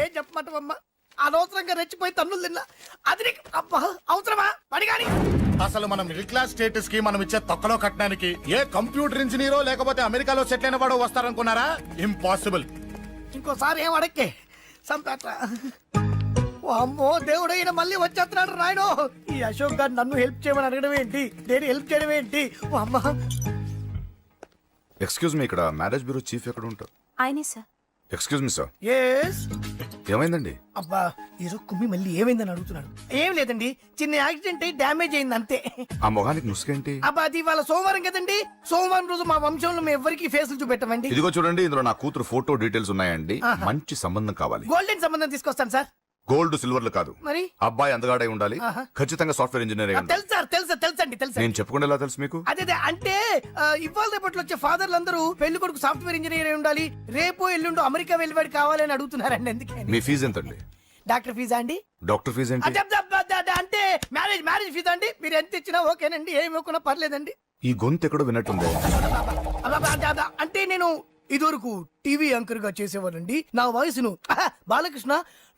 ఏం చెప్పమంటావమ్మా, అనవసరంగా రెచ్చిపోయి తన్నులు తిన్నా. అది నీకు అబ్బా అవసరమా పడిగాని? అసలు మనం మిడిల్ క్లాస్ స్టేటస్ కి మనం ఇచ్చే తొక్కలో కట్టడానికి ఏ కంప్యూటర్ ఇంజనీరో లేకపోతే అమెరికాలో సెటిల్ అయిన వాడు వస్తారనుకున్నారా? ఇంపాసిబుల్. ఇంకోసారి ఏం అడక్కే సంపేట. అమ్మో దేవుడు, ఈయన మళ్ళీ వచ్చేస్తున్నాడు రాయుడు. ఈ అశోక్ గారు నన్ను హెల్ప్ చేయమని అడగడం ఏంటి, నేను హెల్ప్ చేయడం ఏంటి? ఓ అమ్మ. ఎక్స్క్యూజ్ మీ, ఇక్కడ మ్యారేజ్ బ్యూరో చీఫ్ ఎక్కడ ఉంటారు? ఆయనే sir. Excuse me sir, yes. ఏమైందండి? అబ్బా ఈరోజు కుమ్మి మళ్ళీ ఏమైందని అడుగుతున్నాడు. ఏం లేదండి, చిన్న యాక్సిడెంట్ అయి డ్యామేజ్ అయింది అంతే. ఆ మొగానికి ముసుకేంటి? అబ్బా అది ఇవాళ సోమవారం కదండి, సోమవారం రోజు మా వంశంలో మేము ఎవరికి ఫేసులు చూపెట్టమండి. ఇదిగో చూడండి, ఇందులో నా కూతురు ఫోటో డీటెయిల్స్ ఉన్నాయండి. మంచి సంబంధం కావాలి. గోల్డెన్ సంబంధం తీసుకొస్తాను సార్. గోల్డ్ సిల్వర్లు కాదు, మరి అబ్బాయి అందగాడై ఉండాలి. ఖచ్చితంగా సాఫ్ట్వేర్ ఇంజనీర్ అయి ఉండాలి. తెలుసు సార్, తెలుసండి. నేను చెప్పకుండా ఎలా తెలుసు మీకు? అదే అంటే ఇవాళ రేపట్లో వచ్చే ఫాదర్లు అందరూ పెళ్లి కొడుకు సాఫ్ట్వేర్ ఇంజనీర్ అయి ఉండాలి, రేపు ఎల్లుండు అమెరికా వెళ్ళివాడు కావాలని అడుగుతున్నారండి. ఎందుకే? మీ ఫీజు ఎంతండి? డాక్టర్ ఫీజా అండి? డాక్టర్ ఫీజు ఏంటి? అంటే మ్యారేజ్ ఫీజా అండి. మీరు ఎంత ఇచ్చినా ఓకేనండి, ఏమి ఇవ్వకున్నా పర్లేదండి. ఈ గొంతు ఎక్కడో విన్నట్టుంది. అంటే నేను ఇదివరకు టీవీ యాంకర్ గా చేసేవాడండి. నా వయసును బాలకృష్ణ,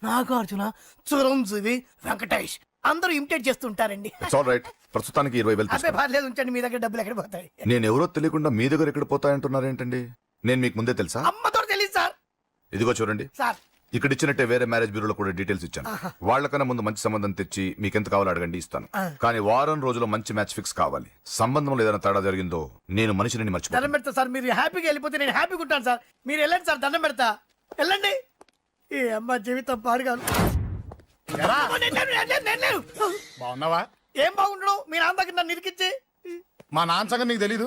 నాగార్జున, చిరంజీవి, వెంకటేష్ అందరూ ఇమిటేట్ చేస్తుంటారండి. ప్రస్తుతానికి 20,000 అదే పర్లేదు, ఉంచండి. మీ దగ్గర డబ్బులు ఎక్కడ పోతాయి? నేను ఎవరో తెలియకుండా మీ దగ్గర ఎక్కడ పోతాయంటున్నారేంటండి? నేను మీకు ముందే తెలుసా? అమ్మతో తెలియదు సార్. ఇదిగో చూడండి సార్, ఇక్కడ ఇచ్చినట్టే వేరే మ్యారేజ్ బ్యూరోలో కూడా డీటెయిల్స్ ఇచ్చాను. వాళ్ళకన్నా ముందు మంచి సంబంధం తెచ్చి మీకు ఎంత కావాలో అడగండి, ఇస్తాను. కానీ వారం రోజుల్లో మంచి మ్యాచ్ ఫిక్స్ కావాలి. సంబంధంలో ఏదైనా తేడా జరిగిందో నేను మనిషిని మర్చిపోతాను. దండం పెడతా సార్. మీరు హ్యాపీగా వెళ్ళిపోతే నేను హ్యాపీగా ఉంటాను సార్. మీరు వెళ్ళండి సార్, దండం పెడతా. వెళ్ళండి. ఏ అమ్మ జీవితం పాడుగాను. బాగున్నావా? ఏం బాగుండడం, మీ నాన్న దగ్గర నన్ను ఇరికిచ్చి. మా నాన్న సంగతి నీకు తెలీదు.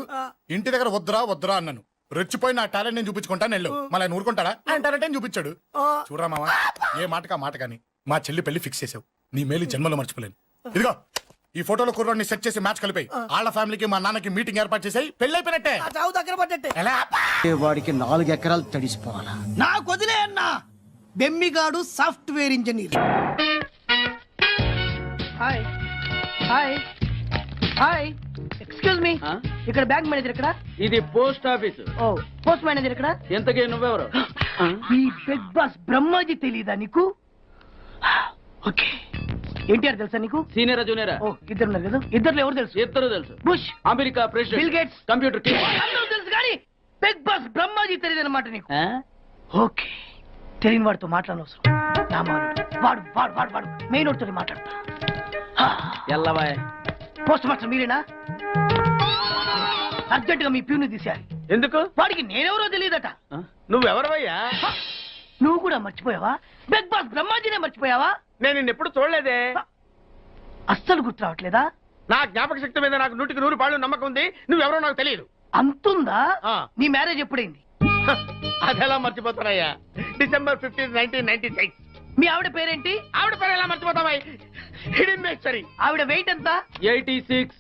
ఇంటి దగ్గర వద్దురా అన్నాను. రెచ్చిపోయి నా టాలెంట్ నేను చూపించుకుంటాను. వెళ్ళు. మళ్ళీ ఆయన ఊరుకుంటాడా? ఆయన టాలెంట్ అని చూపించాడు. చూడరా మావా, ఏ మాటకా మాట కానీ మా చెల్లి పెళ్లి ఫిక్స్ చేసావు. నీ మేలు జన్మలో మర్చిపోలేను. ఇదిగో ఈ ఫోటోలో కుర్రాన్ని సెట్ చేసి మ్యాచ్ కలిపాయి. వాళ్ళ ఫ్యామిలీకి మా నాన్నకి మీటింగ్ ఏర్పాటు చేసాయి. పెళ్లి అయిపోయినట్టే. చావు దగ్గర పడ్డట్టే. ఎలా? వాడికి 4 ఎకరాలు తడిసిపోవాలా? నాకు వదిలే అన్నా. బెమ్మిగాడు software engineer. Hi hi hi, excuse me, ఇక్కడ బ్యాంక్ మేనేజర్ ఇక్కడ? ఇది post office. Oh, post manager ఇక్కడ? ఎంతకే నువ్వెవరు? ఈ బిగ్ బాస్ బ్రహ్మాజీ తెలీదా నీకు? ఓకే, ఎన్టీఆర్ తెలుసా నీకు? సీనియరా జూనియరా? ఓ, ఇద్దరు ఉన్నారు కదా. ఇద్దరు ఎవరు తెలుసు? ఇద్దరు తెలుసు. Bush, America president, bill gates, computer king. అందరూ తెలుసు కానీ బిగ్ బాస్ బ్రహ్మాజీ తెలియదు అనమాట నీకు. ఓకే, తెలియని వాడితో మాట్లాడనవసరం. వాడు వాడు వాడు వాడు మెయిన్ వాడితో మాట్లాడతా. ఎల్లవాయ్. పోస్ట్ మాస్టర్ మీరేనా? అర్జెంట్ గా మీ ప్యూని తీసేయాలి. ఎందుకు? వాడికి నేనెవరో తెలియదట. నువ్వెవరవయ్యా? నువ్వు కూడా మర్చిపోయావా? బిగ్ బాస్ బ్రహ్మాజీనే మర్చిపోయావా? నేను నిన్నెప్పుడు చూడలేదే. అస్సలు గుర్తు రావట్లేదా? నా జ్ఞాపక శక్తి మీద నాకు 100% నమ్మకం ఉంది. నువ్వెవరో నాకు తెలియదు. అంతుందా? నీ మ్యారేజ్ ఎప్పుడైంది? అదెలా మర్చిపోతానయ్యా? December 15, 1996. మీ ఆవిడ పేరేంటి? ఆవిడ పేరు ఎలా మర్చిపోతావా? హిడింబేశ్వరి. ఆవిడ వెయిట్ ఎంత? 86.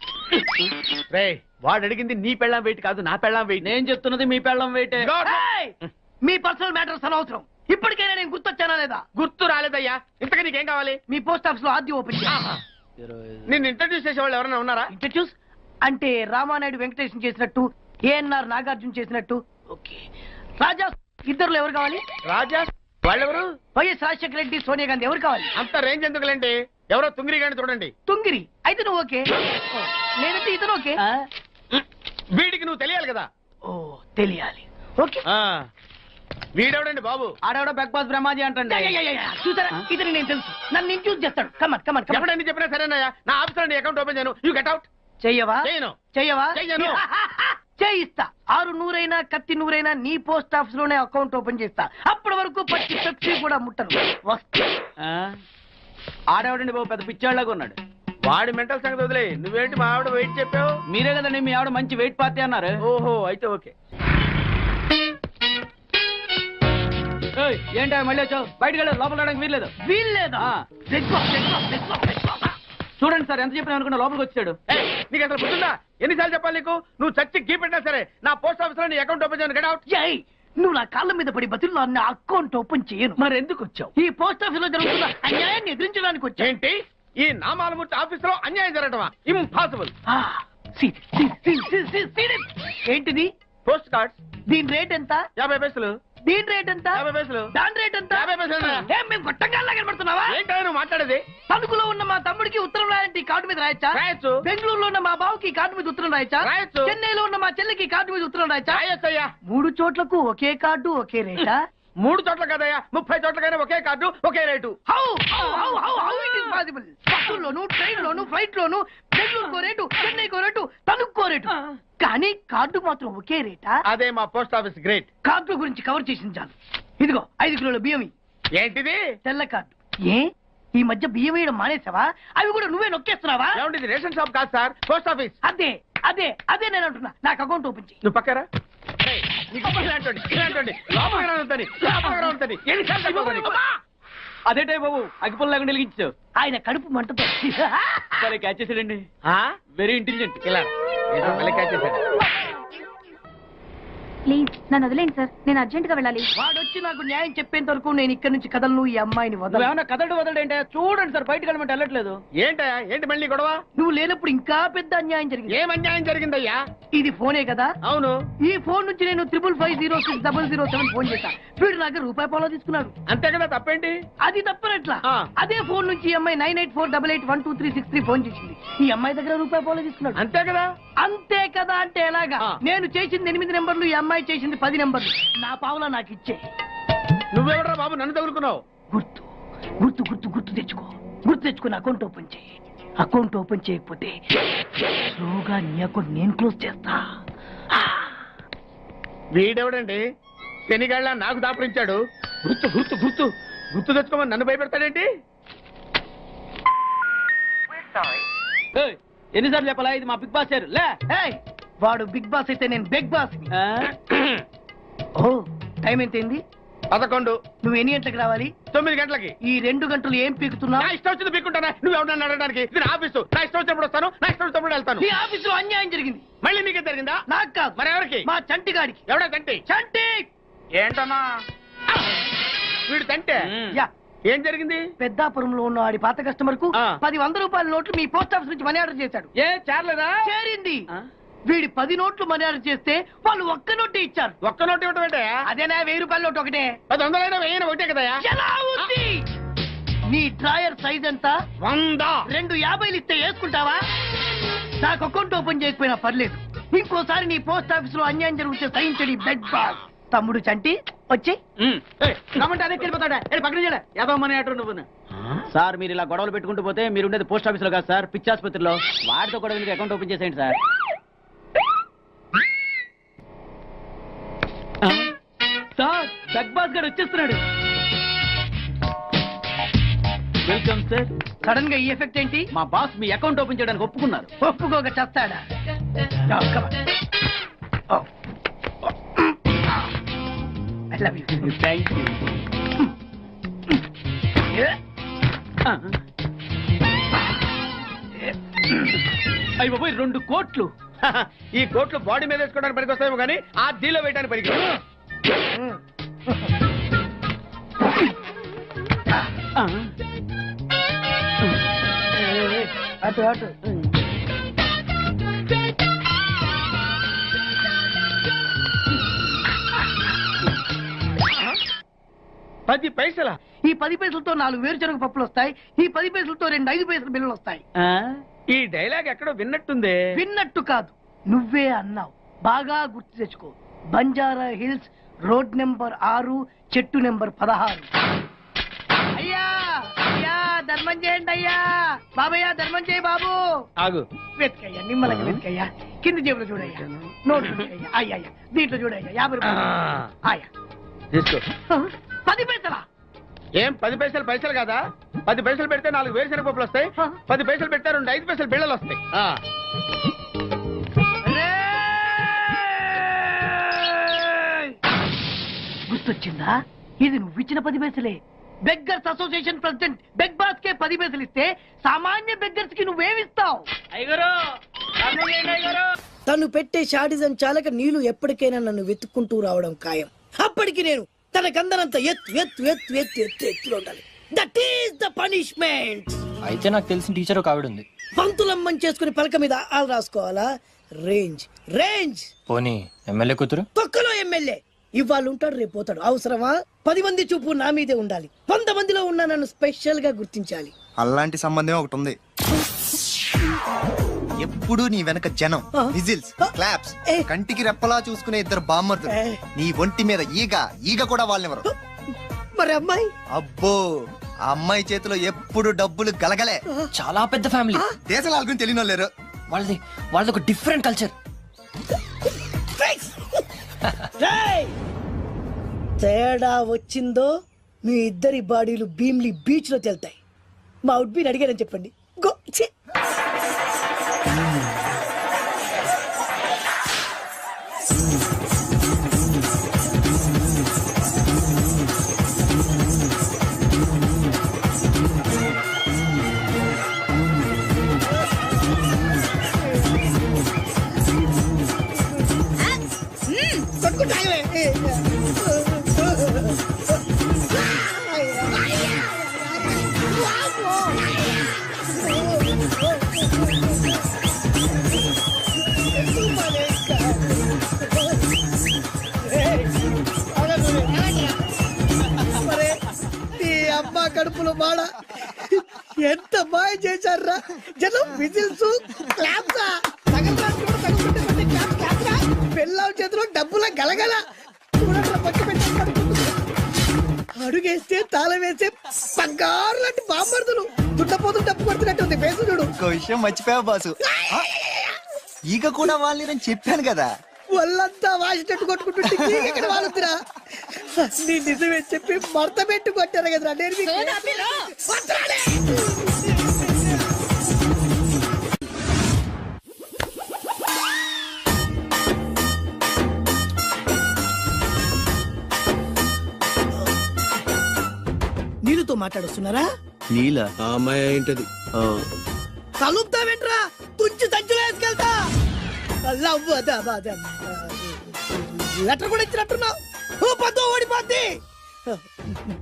రే, వాడు అడిగింది నీ పెళ్ళాం వెయిట్ కాదు, నా పెళ్ళాం వెయిట్. నేను చెప్తున్నది మీ పెళ్ళాం వెయిట్. మీ పర్సనల్ మ్యాటర్స్ అనవసరం. ఇప్పటికైనా నేను గుర్తొచ్చానా లేదా? గుర్తు రాలేదయ్యా. ఇంతకీ నీకేం కావాలి? మీ పోస్ట్ ఆఫీస్ లో ఆద్యం ఓపెన్ చేయాలి. నిన్ను ఇంట్రడ్యూస్ చేసే వాళ్ళు ఎవరైనా ఉన్నారా? ఇంట్రడ్యూస్ అంటే రామానాయుడు వెంకటేశం చేసినట్టు, ఏఎన్ఆర్ నాగార్జున చేసినట్టు. ఓకే, రాజా ఇద్దరులో ఎవరు కావాలి? రాజా వాళ్ళెవరు? వైఎస్ రాజశేఖర రెడ్డి, సోనియా గాంధీ ఎవరు కావాలి? అంత రేంజ్ ఎందుకులేండి, ఎవరో తుంగిరి గాని చూడండి. తుంగిరి అయితే నువ్వు ఓకే, లేదంటే ఇతను ఓకే. వీడికి నువ్వు తెలియాలి కదా. ఓ, తెలియాలి. ఓకే, వీడెవడండి బాబు? ఆడవిడ బిగ్ బాస్ బ్రహ్మాజీ అంటే చూసారా, ఇతను నేను తెలుసు. నన్ను ఇంట్రడ్యూస్ చేస్తాడు. Come on come on. ఎప్పుడని చెప్పినా సరేనయ్యా, నా ఆఫీస్ లో అకౌంట్ ఓపెన్ చేయను. You get out. చెయ్యవా? చేయను. చెయ్యవా? చెయ్యను. చేయిస్తా. 6 నూరైనా కత్తి నూరైనా నీ పోస్ట్ ఆఫీస్ లోనే అకౌంట్ ఓపెన్ చేస్తా. అప్పటి వరకు పచ్చి పెప్సీ కూడా ముట్టను. వస్తా. ఆడేవాడండి బాబు, పెద్ద పిచ్చాళ్ళగా ఉన్నాడు. వాడి మెంటల్ సంగతి వదిలే. నువ్వేంటి మా ఆవిడ వెయిట్ చెప్పావు? మీరే కదండి మీ ఆవిడ మంచి వెయిట్ పార్టీ అన్నారు. ఓహో, అయితే ఓకే. ఏంటో మళ్ళీ వచ్చావు? బయటకు వెళ్ళదు, లోపల రావడానికి వీల్లేదు. వీల్లేదా? చూడండి సార్, ఎంత చెప్పినా అనుకున్నా లోపలికి వచ్చాడు. నీకు అసలు గుర్తుందా? ఎన్నిసార్లు చెప్పాలి నీకు? నువ్వు చచ్చి గీ పెట్టినా సరే నా పోస్ట్ ఆఫీస్ లో నీ అకౌంట్ ఓపెన్ చేయను. Get out. నువ్వు నా కాళ్ళ మీద పడి బతుల్లో నా అకౌంట్ ఓపెన్ చేయను. మరి ఎందుకు వచ్చావు? ఈ పోస్ట్ ఆఫీస్ లో జరుగుతున్న అన్యాయాన్ని ఎదిరించడానికి వచ్చా. ఏంటి? ఈ నామాలమూర్తి ఆఫీస్ లో అన్యాయం జరగటమా? ఇంపాసిబుల్. ఏంటిది? Post cards. దీని రేట్ ఎంత? 50 పైసలు. దీని రేట్ ఎంత 50 పైసలు. దాని రేట్ ఎంత 50 పైసలు. ఏం మేము గొట్టంగా కనబడుతున్నావా ఏంటో నువ్వు మాట్లాడేది? తణుకులో ఉన్న మా తమ్ముడికి ఉత్తరం రాయంటే ఈ కార్డు మీద రాయచ్చా రాయొచ్చు. బెంగళూరులో ఉన్న మా బావుకి ఈ కార్డు మీద ఉత్తరం రాయచ్చా రాయొచ్చు. చెన్నైలో ఉన్న మా చెల్లికి ఈ కార్డు మీద ఉత్తరం రాయచ్చా రాయొచ్చయ్యా. 3 చోట్లకు ఒకే కార్డు ఒకే రేటా 3 చోట్ల కదయ్యా, 30 చోట్లకైనా ఒకే కార్డు ఒకే rate. How it is possible బస్సుల్లోను ట్రైన్ లోను ఫ్లైట్ లోను బెంగళూరుకో రేటు చెన్నైకో రేటు తణుక్కో రేటు కానీ కార్డు మాత్రం ఒకే రేటా అదే మా పోస్ట్ ఆఫీస్ గ్రేట్. కార్డు గురించి కవర్ చేసింది చాలు ఇదిగో 5 కిలోల బియ్యం ఇయ్యి. ఏంటిది? తెల్ల కార్డు ఏ ఈ మధ్య బియ్యం వేయడం మానేసావా అవి కూడా నువ్వే నొక్కేస్తున్నావా ఏమండి రేషన్ షాప్ కాదు సార్, పోస్ట్ ఆఫీస్. అదే అదే అదే నేను అంటున్నా నాకు అకౌంట్ ఓపెన్ చేయి నువ్వు పక్కరా. ఏయ్, నీకు ఇలాంటి లోపల ఉంటుంది. ఎన్నిసార్లు చెప్పాలి నీకు? అదేటే బాబు అగ్గిపుల్ల లేకుండా వెలిగించావు. ఆయన కడుపు మంటతో సరే క్యాచ్ చేసాడండి. ఆ? Very intelligent. ఇలా ఏదో మళ్ళీ catch చేశాడు. ప్లీజ్ నన్ను వదిలేండి సార్ నేను అర్జెంట్ గా వెళ్ళాలి. వాడొచ్చి నాకు న్యాయం చెప్పేంత వరకు నేను ఇక్కడి నుంచి కదలను ఈ అమ్మాయిని వదలను ఏమన్నా కదలడు వదలడు చూడండి సార్ బయటకు వెళ్ళమంటే వెళ్ళట్లేదు. ఏంటయ్యా, ఏంటి మళ్ళీ గొడవ? నువ్వు లేనప్పుడు ఇంకా పెద్ద అన్యాయం జరిగింది ఏం అన్యాయం జరిగిందయ్యా? ఇది ఫోనే కదా అవును. ఈ ఫోన్ నుంచి నేను 555060007 ఫోన్ చేశా వీడు నాకు రూపాయి పాలో తీసుకున్నాడు అంతే కదా, తప్పేంటి? అది తప్పనట్లా ఆ. అదే ఫోన్ నుంచి ఈ అమ్మాయి 9848812363 ఫోన్ చేసింది ఈ అమ్మాయి దగ్గర రూపాయి పాలో తీసుకున్నాడు అంతే కదా. అంతే కదా అంటే ఎలాగా ఆ. నేను చేసింది 8 నెంబర్లు ఈ అమ్మాయి చేసింది 10 నెంబర్లు నా పావులా నాకు ఇచ్చే నువ్వెవడరా బాబు నన్ను తగులుకున్నావు? గుర్తు గుర్తు గుర్తు గుర్తు తెచ్చుకో గుర్తు తెచ్చుకుని అకౌంట్ ఓపెన్ చేయి అకౌంట్ ఓపెన్ చేయకపోతే స్లోగా నీ అకౌంట్ నేను క్లోజ్ చేస్తా వీడెవడండి శనిగాళ్ళ నాకు దాపరించాడు? గుర్తు గుర్తు గుర్తు గుర్తు తెచ్చుకోమని నన్ను భయపెడతాడేంటి? ఏయ్, ఎన్నిసార్లు చెప్పాలా ఇది మా బిగ్ బాస్ సార్ లే. ఏయ్, వాడు బిగ్ బాస్ అయితే నేను బిగ్ బాస్ ఆ? ఓ టైం ఎంతైంది 11. నువ్వు ఎన్ని గంటలకు రావాలి 9 గంటలకి. ఈ 2 గంటలు ఏం పీకుతున్నా నా ఇష్టం వచ్చింది పీక్కుంటానా? నువ్వు ఎవడన్నా అడగడానికి? ఇది నా ఆఫీసు. నా ఇష్టం వచ్చినప్పుడు వస్తాను, నా ఇష్టం వచ్చినప్పుడు వెళ్తాను. ఈ ఆఫీసులో అన్యాయం జరిగింది మళ్ళీ నీకే జరిగిందా? నాకు కాదు మరి ఎవరికి? మా చంటి గాడికి ఎవడా తంటి? చంటి ఏంటమ్మా వీడు తంటే? యా ఏం జరిగింది? పెద్దాపురంలో ఉన్న వాడి పాత కస్టమర్ కు ఆ. 100 రూపాయల నోట్లు మీ పోస్ట్ ఆఫీస్ నుంచి మనీ ఆర్డర్ చేశాడు ఏ చేరలేదా? చేరింది ఆ? వీడి 10 నోట్లు మనీ ఆర్డర్ చేస్తే వాళ్ళు ఒక్క నోటే ఇచ్చారు ఒక్క నోటు ఇవ్వటం ఏంటే? అదేనా 1000 రూపాయల నోటు ఒకటే 10 వెయ్యి ఒకటే కదయా? ఎలా ఉంది నీ డ్రాయర్ సైజ్ ఎంత 100. 2 50లు ఇస్తే వేసుకుంటావా నాకు అకౌంట్ ఓపెన్ చేయకపోయినా పర్లేదు ఇంకోసారి నీ పోస్ట్ ఆఫీస్ లో అన్యాయం జరిగితే సహించడి బెడ్ బాస్ తమ్ముడు చంటి వచ్చి రమ్మంటే అదే వెళ్ళిపోతాడా పక్కన చేయలే యాదవ మనీ ఆటో నువ్వు. సార్ మీరు ఇలా గొడవలు పెట్టుకుంటూ పోతే మీరు ఉండేది పోస్ట్ ఆఫీస్ లో కాదు సార్ పిచ్చి ఆసుపత్రిలో. వాడితో కూడా మీకు అకౌంట్ ఓపెన్ చేసేయండి సార్. సార్ బిగ్ బాస్ గారు వచ్చేస్తున్నాడు. Welcome sir. సడన్ గా ఈ ఎఫెక్ట్ ఏంటి మా బాస్ మీ అకౌంట్ ఓపెన్ చేయడానికి ఒప్పుకున్నారు. ఒప్పుకోక చస్తాడా I love you thank you. అయ్యి బాబోయ్ 2 కోట్లు. ఈ కోట్లు బాడీ మీద వేసుకోవడానికి పనికొస్తాయేమో కానీ ఆ దీలో వేయడానికి పనికి ఆ. అటు అటు పది పైసలా? ఈ 10 పైసలతో 4 వేరుశనగ పప్పులు వస్తాయి ఈ 10 పైసలతో 2 5 పైసల బిల్లులు వస్తాయి ఆ? ఈ డైలాగ్ ఎక్కడో విన్నట్టుంది. విన్నట్టు కాదు నువ్వే అన్నావు బాగా గుర్తు తెచ్చుకో బంజారా హిల్స్ రోడ్ నెంబర్ 6 చెట్టు నెంబర్ 16 అయ్యా అయ్యా ధర్మం చేయండి అయ్యా బాబయ్యా ధర్మం చేయి బాబు ఆగు. వెతికయ్యా నిమ్మలంగా వెతికయ్యా కింది జేబులో చూడయ్యా నోట్ చూడయ్యా అయ్యా అయ్యా దీంట్లో చూడయ్యా 50 రూపాయలు అయ్యా తీసుకో. 10 పైసలా ఏం 10 పైసలు పైసలు కదా? 10 పైసలు పెడితే 4 వేరుశనగ పప్పులు వస్తాయి. 10 పైసలు పెడితే 2 5 పైసలు బిళ్ళలు వస్తాయి. గుర్తొచ్చిందా ఇది నువ్వు ఇచ్చిన 10 పైసలే beggars association president beg boss కే 10 పైసలు ఇస్తే సామాన్య బెగ్గర్స్ కి నువ్వేమిస్తావు తను పెట్టే షాడిజం చాలక నీళ్లు ఎప్పటికైనా నన్ను వెతుక్కుంటూ రావడం ఖాయం అప్పటికి నేను తనకందనంత ఎత్తులో ఉండాలి దట్ ఈస్ ద పనిష్మెంట్ అయితే నాకు తెలిసిన టీచర్ ఒక ఆవిడ ఉంది. పంతులమ్మని చేసుకుని పలక మీద ఆలు రాసుకోవాలా రేంజ్ రేంజ్ పోనీ ఎమ్మెల్యే కూతురు తొక్కలో ఎమ్మెల్యే ఇవాళ ఉంటాడు రేపు పోతాడు. అవసరమా? 10 మంది చూపు నా మీదే ఉండాలి. 100 మందిలో ఉన్న నన్ను స్పెషల్ గా గుర్తించాలి. అలాంటి సంబంధం ఒకటి ఉంది. ఎప్పుడు నీ వెనక జనం, విజిల్స్, క్లాప్స్, కంటికి రెప్పలా చూసుకునే ఇద్దరు బామ్మర్దులు. నీ ఒంటి మీద ఈగ కూడా వాళ్ళెవరు. మరి అమ్మాయి? అబ్బో, ఆ అమ్మాయి చేతిలో ఎప్పుడు డబ్బులు గలగలే. చాలా పెద్ద ఫ్యామిలీ. దేశాల గురించి తెలియని లేరు. వాళ్ళది ఒక డిఫరెంట్ కల్చర్. తేడా వచ్చిందో మీ ఇద్దరి బాడీలు భీమ్లీ బీచ్ లో తేలుతాయి. మా ఉడ్బీని అడిగారని చెప్పండి. గో. అమ్మా కడుపులో మాడ ఎంత మాయ చేశారా జనం. విజిల్స్, క్లాప్సా, పిల్లల చేతిలో డబ్బుల గలగల. అడుగేస్తే తాళం వేస్తే బంగారు లాంటి బాంబర్దులు. దుట్టపోతులు డబ్బు కొడుతున్నట్టు ఉంది ఫేసు చూడు. ఇంకో విషయం మర్చిపోయావు బాసు, ఈగ కూడా వాళ్ళని చెప్పాను కదా. వాళ్ళంతా వాసినట్టు కొట్టుకుంటుంటే ఇక్కడ వాళ్ళురా. నీ నిజమే చెప్పి మడత పెట్టి కొట్టారు కదరా. నేను నీళ్ళతో మాట్లాడుస్తున్నారా? నీల అమ్మాయి ఏంటది? కలుపుతావేంట్రా? తుంచి సంచులో వేసుకెళ్తా. లెటర్ కూడా ఇచ్చినట్టున్నావు. పద్దు ఓడిపోద్ది.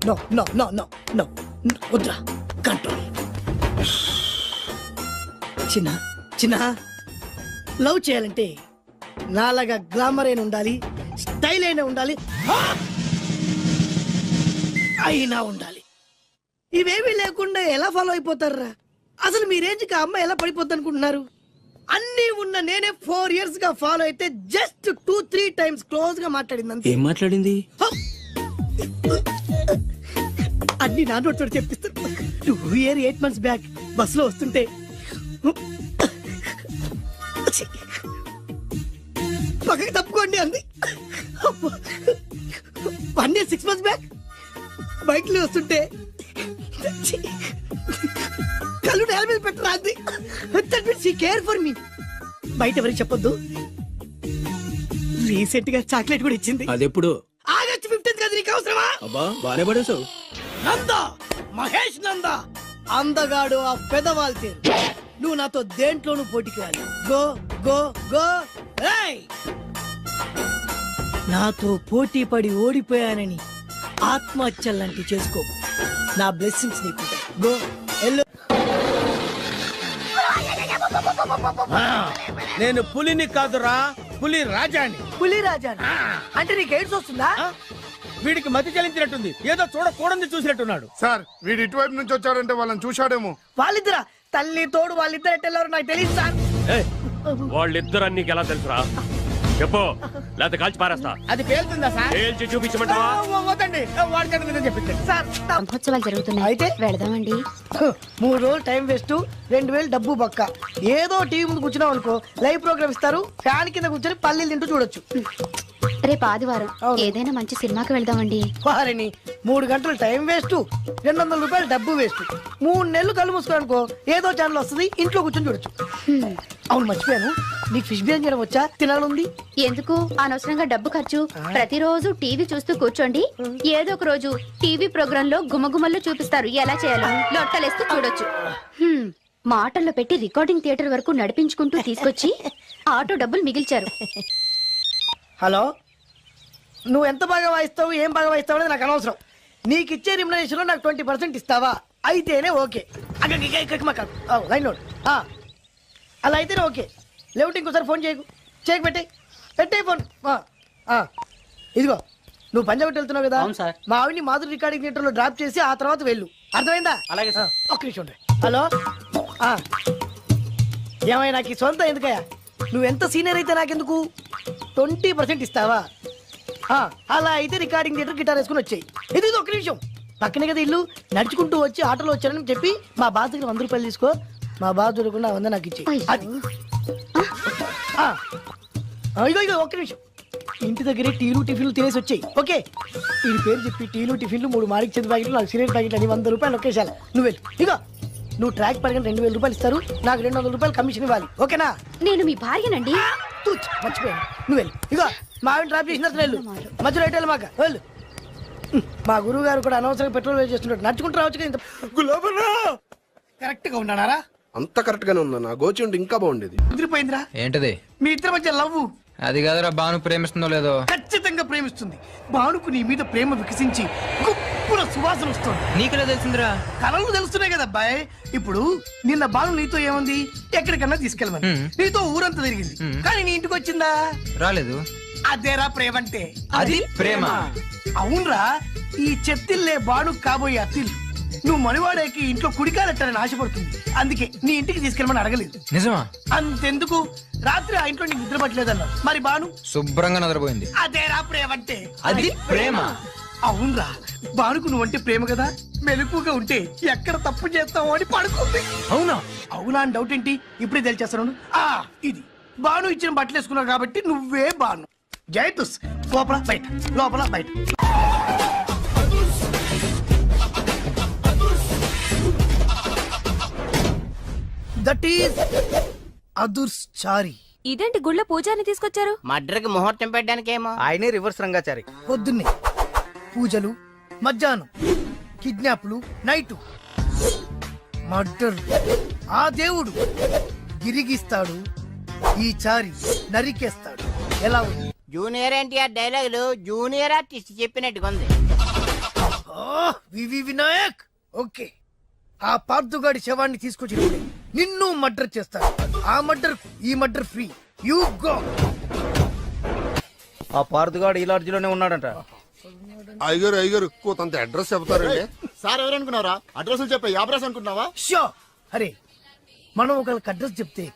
No no no no no వద్దురా. కంట్రోల్. చిన్న చిన్న లవ్ చేయాలంటే నాలాగా గ్లామర్ అయినా ఉండాలి, స్టైల్ అయినా ఉండాలి, అయినా ఉండాలి. ఇవేమీ లేకుండా ఎలా ఫాలో అయిపోతారా? అసలు మీ రేంజ్కి ఆ అమ్మాయి ఎలా పడిపోద్ది అనుకుంటున్నారు? అన్ని ఉన్న నేనే 4 years గా ఫాలో అయితే జస్ట్ 2-3 times క్లోజ్ గా మాట్లాడింది అంతే. ఏం మాట్లాడింది? అన్ని నా నోటితో చెప్పిస్తాను. 2 years 8 months బ్యాక్ బస్ లో వస్తుంటే పక్కకి తప్పుకోండి అంది. 1 year 6 months బ్యాక్ బైక్ లో వస్తుంటే కళ్ళు నేల మీద పెట్టరా అంది. Care for me. బయట ఎవరికి చెప్పొద్దు. రీసెంట్ గా చాక్లెట్ కూడా ఇచ్చింది. అదెప్పుడు? ఆగస్ట్ 15th కదా. నీకు అవసరమా? అబ్బా బానే పడేసావు. నందా, మహేష్ నందా, అందగాడు ఆ పెదవాల్ తీరు. నువ్వు నాతో దేంట్లోనూ పోటీకి రాలి. Go go go. నాతో పోటీ పడి ఓడిపోయానని ఆత్మహత్యలాంటి చేసుకో. నా బ్లెస్సింగ్స్ నీకుంటాయి. Go yellow. నేను పులిని కాదురా, పులి రాజాని. పులి రాజా అంటే నీకు ఎయిడ్స్ వస్తుందా? వీడికి మతి చెల్లించినట్టుంది. ఏదో చూడకూడదు చూసినట్టున్నాడు. సార్ వీడు ఇటువైపు నుంచి వచ్చాడంటే వాళ్ళని చూశాడేమో. వాళ్ళిద్దరా? తల్లి తోడు వాళ్ళిద్దరు ఎట్టెళ్ళారు నాకు తెలియదు సార్. వాళ్ళిద్దరు నీకు ఎలా తెలుసురా? చెప్పు, లేకపోతే కాల్చి పారేస్తా. అది పేలుతుందా సార్? పేల్చి చూపించమంటావా? వద్దండి, వాడికంటే నిజం చెప్పించండి సార్. బ్రహ్మోత్సవాలు జరుగుతున్నాయి, అయితే వెళదామండి. 3 రోజులు టైం వేస్ట్, 2000 డబ్బు బక్క. ఏదో టీవీ ముందు కూర్చున్నాం అనుకో, లైవ్ ప్రోగ్రామ్ ఇస్తారు. ఫ్యాన్ కింద కూర్చొని పల్లీలు తింటూ చూడొచ్చు. రేపు ఆదివారం ఏదైనా మంచి సినిమాకి వెళ్దామండి. వారిని 3 గంటలు టైం వేస్ట్, 200 రూపాయలు డబ్బు వేస్ట్. 3 నెలలు కళ్ళు మూసుకోనుకో, ఏదో ఛానల్ వస్తుంది, ఇంట్లో కూర్చొని చూడొచ్చు. అవును మర్చిపోయాను, నీకు ఫిష్ బిర్యానీ చేయడం వచ్చా? తినాలంది. ఎందుకు అనవసరంగా డబ్బు ఖర్చు? ప్రతిరోజు టీవీ చూస్తూ కూర్చోండి, ఏదో ఒక రోజు టీవీ ప్రోగ్రామ్ లో గుమగుమల్లో చూపిస్తారు ఎలా చేయాలో. లొట్టలేస్తూ చూడొచ్చు. మాటల్లో పెట్టి రికార్డింగ్ థియేటర్ వరకు నడిపించుకుంటూ తీసుకొచ్చి ఆటో డబ్బులు మిగిల్చారు. హలో, నువ్వు ఎంత బాగా వాయిస్తావు, ఏం బాగా వాయిస్తావు అనేది నాకు అనవసరం. నీకు ఇచ్చే రిమ్యునరేషన్ లో నాకు 20% ఇస్తావా? అయితేనే ఓకే. Line note. అలా అయితేనే ఓకే. లేవుంటే ఇంకోసారి ఫోన్ చేయకు. చేయకు, పెట్టే ఫోన్. ఇదిగో నువ్వు పంజాబ్ వెళ్తున్నావు కదా అవును సార్. మా ఆవిడ్ని మాధురి రికార్డింగ్ థియేటర్ లో డ్రాప్ చేసి ఆ తర్వాత వెళ్ళు అర్థమైందా? అలాగే సార్. ఒక్క నిమిషం ఉండు. హలో ఏమైనా నాకు ఈ సొంత ఎందుకయ్యా? నువ్వు ఎంత సీనియర్ అయితే నాకెందుకు 20% ఇస్తావా? అలా అయితే రికార్డింగ్ థియేటర్ గిటార్ వేసుకుని వచ్చాయి. ఇది ఒక్క నిమిషం, పక్కనే కదా ఇల్లు. నడుచుకుంటూ వచ్చి ఆటోలో వచ్చానని చెప్పి మా బాస్ దగ్గర 100 రూపాయలు తీసుకో. మా బాస్ దొరకకుండా 100 నాకు ఇచ్చి అది. ఇగో ఒక్క నిమిషం, ఇంటి దగ్గరే టీలు టిఫిన్లు తినేసి వచ్చాయి. ఓకే, ఈ పేరు చెప్పి టీలు టిఫిన్లు 3 మారికి చెంది ప్యాకెట్లు 4 సిగరెట్ ప్యాకెట్లు అని 100 రూపాయలు ఒకేసారి. నువ్వు వెళ్ళు. ఇగో నువ్వు ట్రాక్ పరంగా 2000 రూపాయలు ఇస్తారు, నాకు 200 రూపాయలు కమిషన్ ఇవ్వాలి. ఓకేనా? నేను మీ భార్యనండి. మర్చిపోయాను. నువ్వు వెళ్ళు. ఇగో మా ఆవిడ డ్రాప్ చేసిన తర్వాత వెళ్ళు. మధ్యలో రైట్ వెళ్ళి మాక వెళ్ళు. మా గురువు గారు కూడా అనవసరంగా పెట్రోల్ వేస్ట్ చేస్తున్నాడు. నడుచుకుంటూ రావచ్చు కదా. కరెక్ట్ గా ఉన్నారా? అంత కరెక్ట్ గానే ఉందా? నా గోచి ఉంటే ఇంకా బాగుండేది. కుదిరిపోయిందిరా. ఏంటది? మీ ఇద్దరి మధ్య లవ్. అది కాదురా, బాను ప్రేమిస్తుందో లేదో. ఖచ్చితంగా ప్రేమిస్తుంది. బానుకు నీ మీద ప్రేమ వికసించి గుప్పుల సువాసన వస్తుంది. నీకెలా తెలిసిందిరా? కళలు తెలుస్తున్నాయి కదా అబ్బాయి. ఇప్పుడు నిన్న బాను నీతో ఏముంది, ఎక్కడికన్నా తీసుకెళ్ళమని నీతో ఊరంతా తిరిగింది, కానీ నీ ఇంటికి వచ్చిందా? రాలేదు. అదేరా ప్రేమ అంటే. అది ప్రేమ. అవునరా, ఈ చెత్తిల్లే బాను కాబోయే అత్తిల్లు. నువ్వు మనివాడేకి ఇంట్లో కుడికాలెట్టాలని ఆశపడుతుంది, అందుకే నీ ఇంటికి తీసుకెళ్ళమని అడగలేదు. నిజమా? అంతెందుకు, రాత్రి ఆ ఇంట్లో నీకు నిద్ర పట్టలేదన్నా. మరి బాను శుభ్రంగా నిద్రపోయింది. అదేరా ప్రేమ అంటే. అది ప్రేమ. అవునరా, బానుకు నువ్వంటే ప్రేమ కదా. మెలకుగా ఉంటే ఎక్కడ తప్పు చేస్తావు అని పడుకుంది. అవునా? అవునా అని డౌట్ ఏంటి, ఇప్పుడే తెలిచేస్తాను. ఇది బాను ఇచ్చిన బట్టలు వేసుకున్నావు కాబట్టి నువ్వే బాను. జైతుస్ లోపల బయట, లోపల బయట. దట్ ఈస్ అదుర్స్ చారి. ఇదేంటి గుళ్ళ పూజాని తీసుకొచ్చారు? మడ్రకి ముహూర్తం పెట్టడానికేమో. ఆయనే రివర్స్ రంగాచారి. పొద్దున్నే పూజలు, మధ్యాహ్నం కిడ్నాప్లు, నైటు మర్డర్. ఆ దేవుడు గిరిగిస్తాడు, ఈ చారి నరికేస్తాడు. ఎలా ఉంది? జూనియర్ ఎన్టీఆర్ డైలాగులు జూనియర్ ఆర్టిస్ట్ చెప్పినట్టుగా ఉంది. వివి వినాయక్. ఓకే, ఆ పార్థుగాడి శవాన్ని తీసుకొచ్చినప్పుడు నిన్ను మర్డర్ చేస్తాడు. ఆ మర్డర్ ఈ మర్డర్ ఫ్రీ. You go. ఆ పార్థగాడు ఈ లాడ్జిలోనే ఉన్నాడంట. అయ్యగారు కొంత అడ్రస్ చెప్తారండి. సార్ ఎవరనుకున్నారా? అడ్రస్ చెప్పే అడ్రస్ అనుకున్నావా? షో. అరే, మనం ఒకరికి అడ్రస్ చెప్తే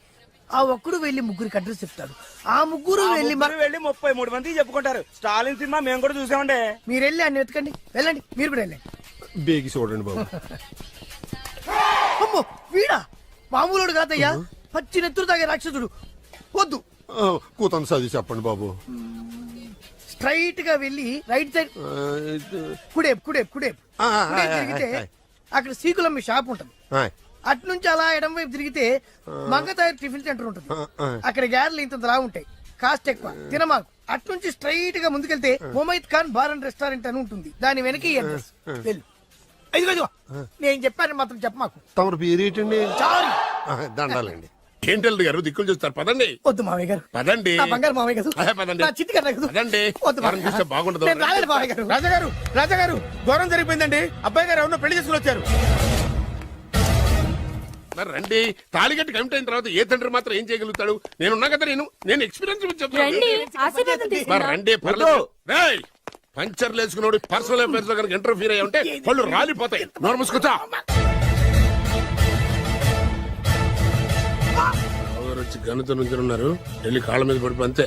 ఆ ఒక్కడు వెళ్ళి ముగ్గురికి అడ్రస్ చెప్తాడు. ఆ ముగ్గురు వెళ్ళి 33 మంది చెప్పుకుంటారు. స్టాలిన్ సినిమా మేము కూడా చూసామండి. మీరు వెళ్ళి అన్ని వెతకండి. వెళ్ళండి, మీరు కూడా వెళ్ళండి. బేగి చూడండి బాబు. అమ్మో, వీడా? మామూలుడు కాదయ్యా, పచ్చి నెత్తురు తాగే రాక్షసుడు. వద్దు, కూతంత చదివి చెప్పండి బాబు. స్ట్రైట్ గా వెళ్ళి రైట్ సైడ్ కుడేపు కుడేపు కుడేపు తిరిగితే అక్కడ సీకులమ్మి షాప్ ఉంటుంది. అటు నుంచి అలా ఎడం వైపు తిరిగితే మంగతాయి టిఫిన్ సెంటర్ ఉంటుంది. అక్కడ గ్యారెలు ఇంత రా ఉంటాయి, కాస్ట్ ఎక్కువ, తినమాకు. అటు నుంచి స్ట్రైట్ గా ముందుకెళ్తే Mumaith Khan bar and restaurant అని ఉంటుంది. దాని వెనక ఈ అడ్రస్. వెళ్ళు. ఇదిగో నేను చెప్పాను మాత్రం చెప్పమాకు. తమరు పేరేటండి? చారి. దండాలండి. ఏంటల్లుడు గారు దిక్కులు చూస్తారు, పదండి. వద్దు మామయ్య గారు. పదండి. నా బంగారు మామయ్య గారు. పదండి. నా చిట్టి గారు కదా. పదండి. వద్దు వారం చూస్తే బాగుండదు. నేను రాలేదు మామయ్య గారు. రాజాగారు ఘోరం జరిగిపోయిందండి. అబ్బాయి గారు ఎవరినో పెళ్లి చేసుకుని వచ్చారు. మరి రండి. తాళిగట్టి కమిట్ అయిన తర్వాత ఏ తండ్రి మాత్రం ఏం చేయగలుగుతాడు? నేనున్నా కదా, నేను ఎక్స్పీరియన్స్ చెప్తాను. మరి రండి, పర్లేదు. రేయ్, పంచర్లు వేసుకున్నాడు పర్సనల్ అఫైర్స్ లో కనుక ఇంటర్ఫీర్ అయ్యి ఉంటే వాళ్ళు రాలిపోతాయి. నోరు మూసుకొచ్చా. వచ్చి గనుత నుంచి ఉన్నారు, వెళ్ళి కాళ్ళ మీద పడిపో అంతే.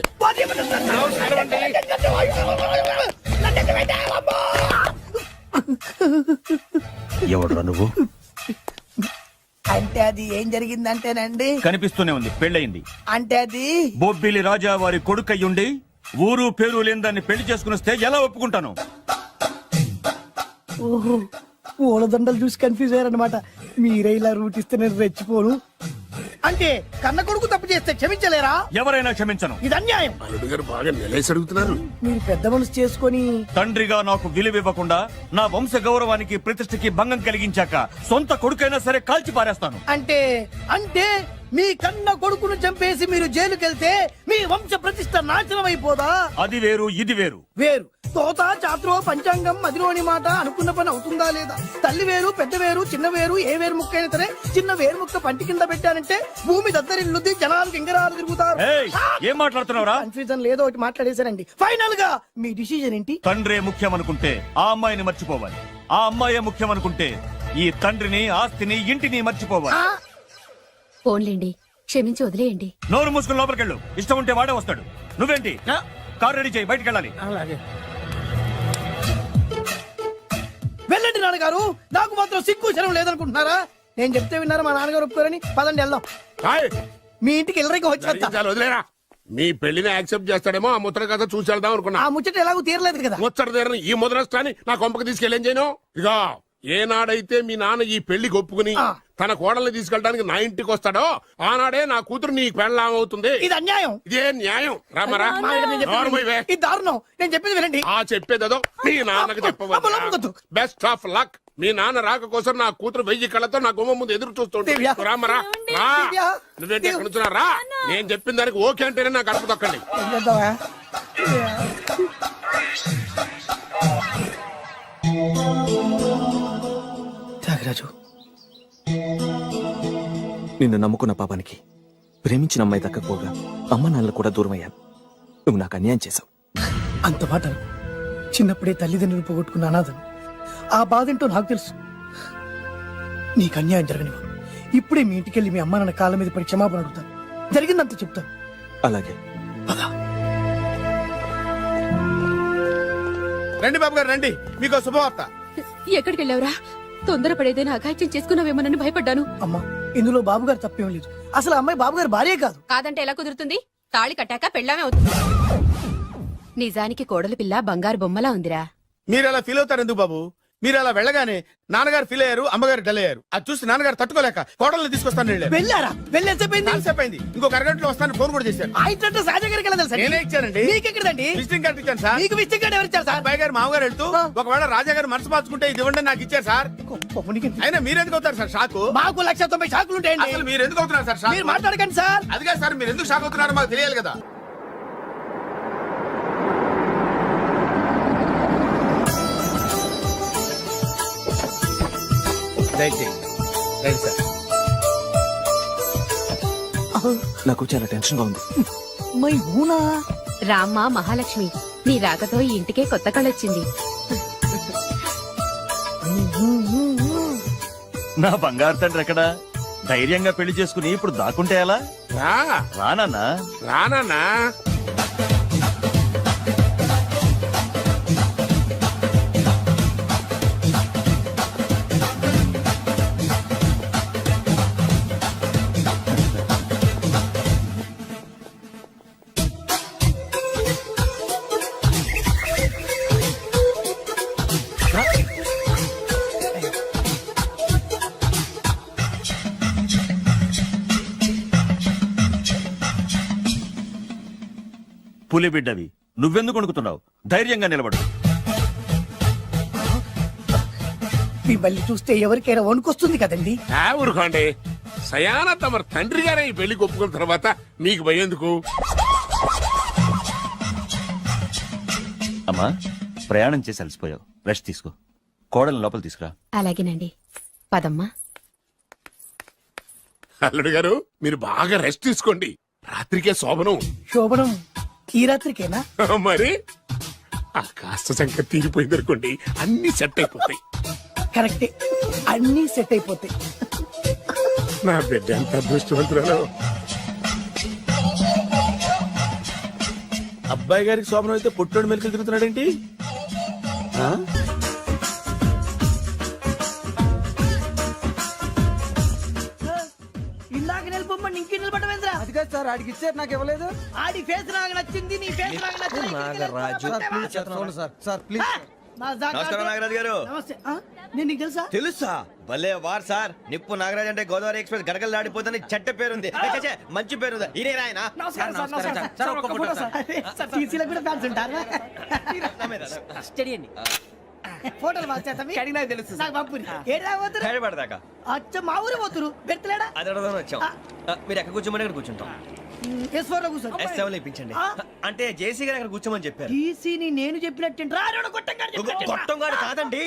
ఎవడురా నువ్వు? అంటే అది ఏం జరిగిందంటేనండి, కనిపిస్తూనే ఉంది, పెళ్ళయింది. అంటే అది బొబ్బిలి రాజా వారి కొడుకయ్యుండి ఊరు పేరు లేని దాన్ని పెళ్లి చేసుకుని వస్తే ఎలా ఒప్పుకుంటాను? ఓహో, పూలదండలు చూసి కన్ఫ్యూజ్ అయ్యారనమాట. మీరే ఇలా రూట్ ఇస్తే నేను రెచ్చిపోను. అంటే కన్న కొడుకు తప్పు చేస్తే క్షమించలేరా? ఎవరైనా క్షమించను. ఇది అన్యాయం. అల్లుడు గారు బాగా నిలేసి అడుగుతున్నారు. మీరు పెద్ద మనసు చేసుకొని తండ్రిగా నాకు విలువివ్వకుండా నా వంశ గౌరవానికి ప్రతిష్టకి భంగం కలిగించాక సొంత కొడుకైనా సరే కాల్చి పారేస్తాను. అంటే అంటే మీ కన్న కొడుకును చంపేసి మీరు జైలుకెళ్తే మీ వంశ ప్రతిష్ట నాశనం అయిపోదా? అది వేరు ఇది వేరు. వేరు. తోత చాత్రో పంచాంగం మదిలోని మాట అనుకున్న పని అవుతుందా లేదా? తల్లి వేరు పెద్ద వేరు చిన్న వేరు ఏ వేరు ముక్క అయినా సరే చిన్న వేరు ముక్క పంటి కింద పెట్టానంటే భూమి దద్దరిల్లుద్ది, జనాలు గింగరాలు తిరుగుతారు. ఏయ్, ఏం మాట్లాడుతున్నావురా? కన్ఫ్యూజన్ లేదో ఒకటి మాట్లాడేశారండి. ఫైనల్ గా మీ డిసిజన్ ఏంటి? తండ్రే ముఖ్యం అనుకుంటే ఆ అమ్మాయిని మర్చిపోవాలి. ఆ అమ్మాయే ముఖ్యం అనుకుంటే ఈ తండ్రిని, ఆస్తిని, ఇంటిని మర్చిపోవాలి. పోన్లేండి, క్షమించి వదిలేయండి. నోరు మూసుకుని లోపలికెళ్ళు. ఇష్టం ఉంటే వాడే వస్తాడు. నువ్వేంటి? కార్ రెడీ చేయి, బయటికి వెళ్ళాలి. వెళ్ళండి నాన్నగారు. నాకు మాత్రం సిగ్గు శరం లేదనుకుంటున్నారా? నేను చెప్తే విన్నారా మా నాన్నగారు ఒప్పుకోరని? పదండి వెళ్దాం. మీ ఇంటికి ఎల్లరికి వచ్చేస్తా. వదిలేరా, మీ పెళ్లిని యాక్సెప్ట్ చేస్తాడేమో ఆ ముచ్చట కథ చూసి వెళ్దాం అనుకున్నా. ఆ ముచ్చట ఎలాగో తీరలేదు కదా. ముచ్చట తీరని ఈ ముద్రష్టాన్ని నా కొంపకి తీసుకెళ్ళేం చేయను. ఇక ఏనాడైతే మీ నాన్న ఈ పెళ్లికి ఒప్పుకుని తన కోడల్ని తీసుకెళ్ళడానికి నా ఇంటికి వస్తాడో ఆనాడే నా కూతురు నీ పెళ్ళాం అవుతుంది. ఇది అన్యాయం. ఇదే న్యాయం. రామరా, ఇది దారుణం. నేను చెప్పేది వినండి. ఆ చెప్పేదో మీ నాన్నకు చెప్పవద్దు. Best of luck. మీ నాన్న రాక కోసం నా కూతురు 1000 కళ్ళతో నా గుమ్మ ముందు ఎదురు చూస్తుంటే రామరా, రా. నువ్వేంటి ఎక్కడ నుంచున్నా? రా. నేను చెప్పిన దానికి ఓకే అంటేనే నాకు అడుపు తొక్కండి. త్యాగరాజు, నిన్ను నమ్ముకున్న పాపానికి ప్రేమించిన అమ్మాయి దక్కకపోగా అమ్మ నాన్నలు కూడా దూరమయ్యాను. నువ్వు నాకు అన్యాయం చేశావు. అంత మాట చిన్నప్పుడే తల్లిదండ్రులు పోగొట్టుకున్న అనాథను. ఆ బాధ ఏంటో నాకు తెలుసు. నీకు అన్యాయం జరగనివ్వ. ఇప్పుడే మీ ఇంటికెళ్ళి మీ అమ్మ నాన్న కాళ్ళ మీద పడి క్షమాపణ అడుగుతాను. జరిగిందంత చెప్తాను. అలాగే. రండి బాబు గారు, రండి. మీకు శుభవార్త. ఎక్కడికి వెళ్ళావురా? తొందరపడేదైనా అఘాయిత్యం చేసుకున్నావేమోనని భయపడ్డాను. అమ్మా, ఇందులో బాబు గారు తప్పేం లేదు. అసలు ఆ అమ్మాయి బాబు గారు భార్యే కాదు. కాదంటే ఎలా కుదురుతుంది? తాళి కట్టాక పెళ్ళామే అవుతుంది. నిజానికి కోడలి పిల్ల బంగారు బొమ్మలా ఉందిరా. మీరు అలా ఫీల్ అవుతారు ఎందుకు బాబు? మీరు అలా వెళ్ళగానే నాన్నగారు ఫీల్ అయ్యారు, అమ్మగారు డల్ అయ్యారు. అది చూసి నాన్నగారు తట్టుకోలేక కోడల్ని తీసుకొస్తాను వెళ్ళారా? వెళ్ళేసేపోయింది. ఇంకో అరగంటలో వస్తాను ఫోన్ కూడా చేశారు. ఆ ఇంట్లో సాజా గారికి ఎలా తెలుసా? నేనే ఇచ్చానండి. మీకెక్కడండి? విజిటింగ్ కార్డు ఇచ్చాను సార్. మీకు విజిటింగ్ కార్డు ఎవరు ఇచ్చారు సార్? అబ్బాయి గారు మామగారు వెళ్తూ ఒకవేళ రాజా గారు మనసు మార్చుకుంటే ఇది ఇవ్వండి నాకు ఇచ్చారు సార్. అయినా మీరు ఎందుకు అవుతారు సార్ షాకు? మాకు 190 షాకులు ఉంటాయండి. అసలు మీరు ఎందుకు అవుతున్నారు సార్ షాక్? మీరు మాట్లాడకండి సార్. అది కాదు సార్, మీరు ఎందుకు షాక్ అవుతున్నారో మాకు తెలియాలి కదా. నాకు చాలా టెన్షన్ గా ఉంది. రామ్మ మహాలక్ష్మి, నీ రాకతో ఈ ఇంటికే కొత్త కళొచ్చింది. నా బంగారు తండ్రి ఎక్కడా? ధైర్యంగా పెళ్లి చేసుకుని ఇప్పుడు దాక్కుంటే ఎలా? రానా రానా పులి బిడ్డవి, నువ్వెందుకు వణుకుతున్నావు? ధైర్యంగా నిలబడు. మిమ్మల్ని చూస్తే ఎవరికైనా వణుకొస్తుంది కదండి. ఊరుకోండి. సయానా తమ తండ్రి గారే ఈ పెళ్లి ఒప్పుకున్న తర్వాత మీకు భయందుకు? అమ్మా, ప్రయాణం చేసి అలసిపోయావు, రెస్ట్ తీసుకో. కోడలు లోపల తీసుకురా. అలాగేనండి, పదమ్మా. అల్లుడు గారు, మీరు బాగా రెస్ట్ తీసుకోండి. రాత్రికే శోభనం. శోభనం ఈ రాత్రికేనా? మరి ఆ కాస్త సంఖ్య తీరిపోయింది అనుకోండి, అన్ని సెట్ అయిపోతాయి. కరెక్టే, అన్ని సెట్ అయిపోతాయి. నా బిడ్డ ఎంత అదృష్టవంతురాలు. అబ్బాయి గారికి శోభనం అయితే పుట్టోడు మెలికలు తిరుగుతున్నాడేంటి? ఇందాక నిలబొమ్మని ఇంకే నిలబడమేంద్రా? అది కాదు సార్, ఆడికి ఇచ్చారు, నాకు ఇవ్వలేదు. ఆడి ఫేస్ నాకు నచ్చింది, నీ ఫేస్ నాకు నచ్చింది. Sir please. నమస్కారం నాగరాజు గారు. నమస్తే. నేను నీకు తెలుసా? తెలుసా? భలే వార్ సార్. నిప్పు నాగరాజ్ అంటే గోదావరి ఎక్స్ప్రెస్ గడగలు దాడిపోతుంది చెట్ట పేరుంది. మంచి పేరుంది. ఇదే ఆయన. టీసీలో కూడా ఫ్యాన్స్ ఉంటారా? ఫోటోలు పాస్ చేస్తాం నాకు తెలుసు నాకు పంపుని ఏడు రాబోతురు హైదరాబాద్ అచ్చ మా ఊరు పోతురు పెడతలేడా అది అడగదామని వచ్చాం మీరు ఎక్కడ కూర్చోమని అక్కడ కూర్చుంటాం S4 లో కూర్చో S7 లో ఇప్పించండి అంటే జేసీ గారు అక్కడ కూర్చోమని చెప్పారు టీసీని నేను చెప్పినట్టు గొట్టం గారు కాదండి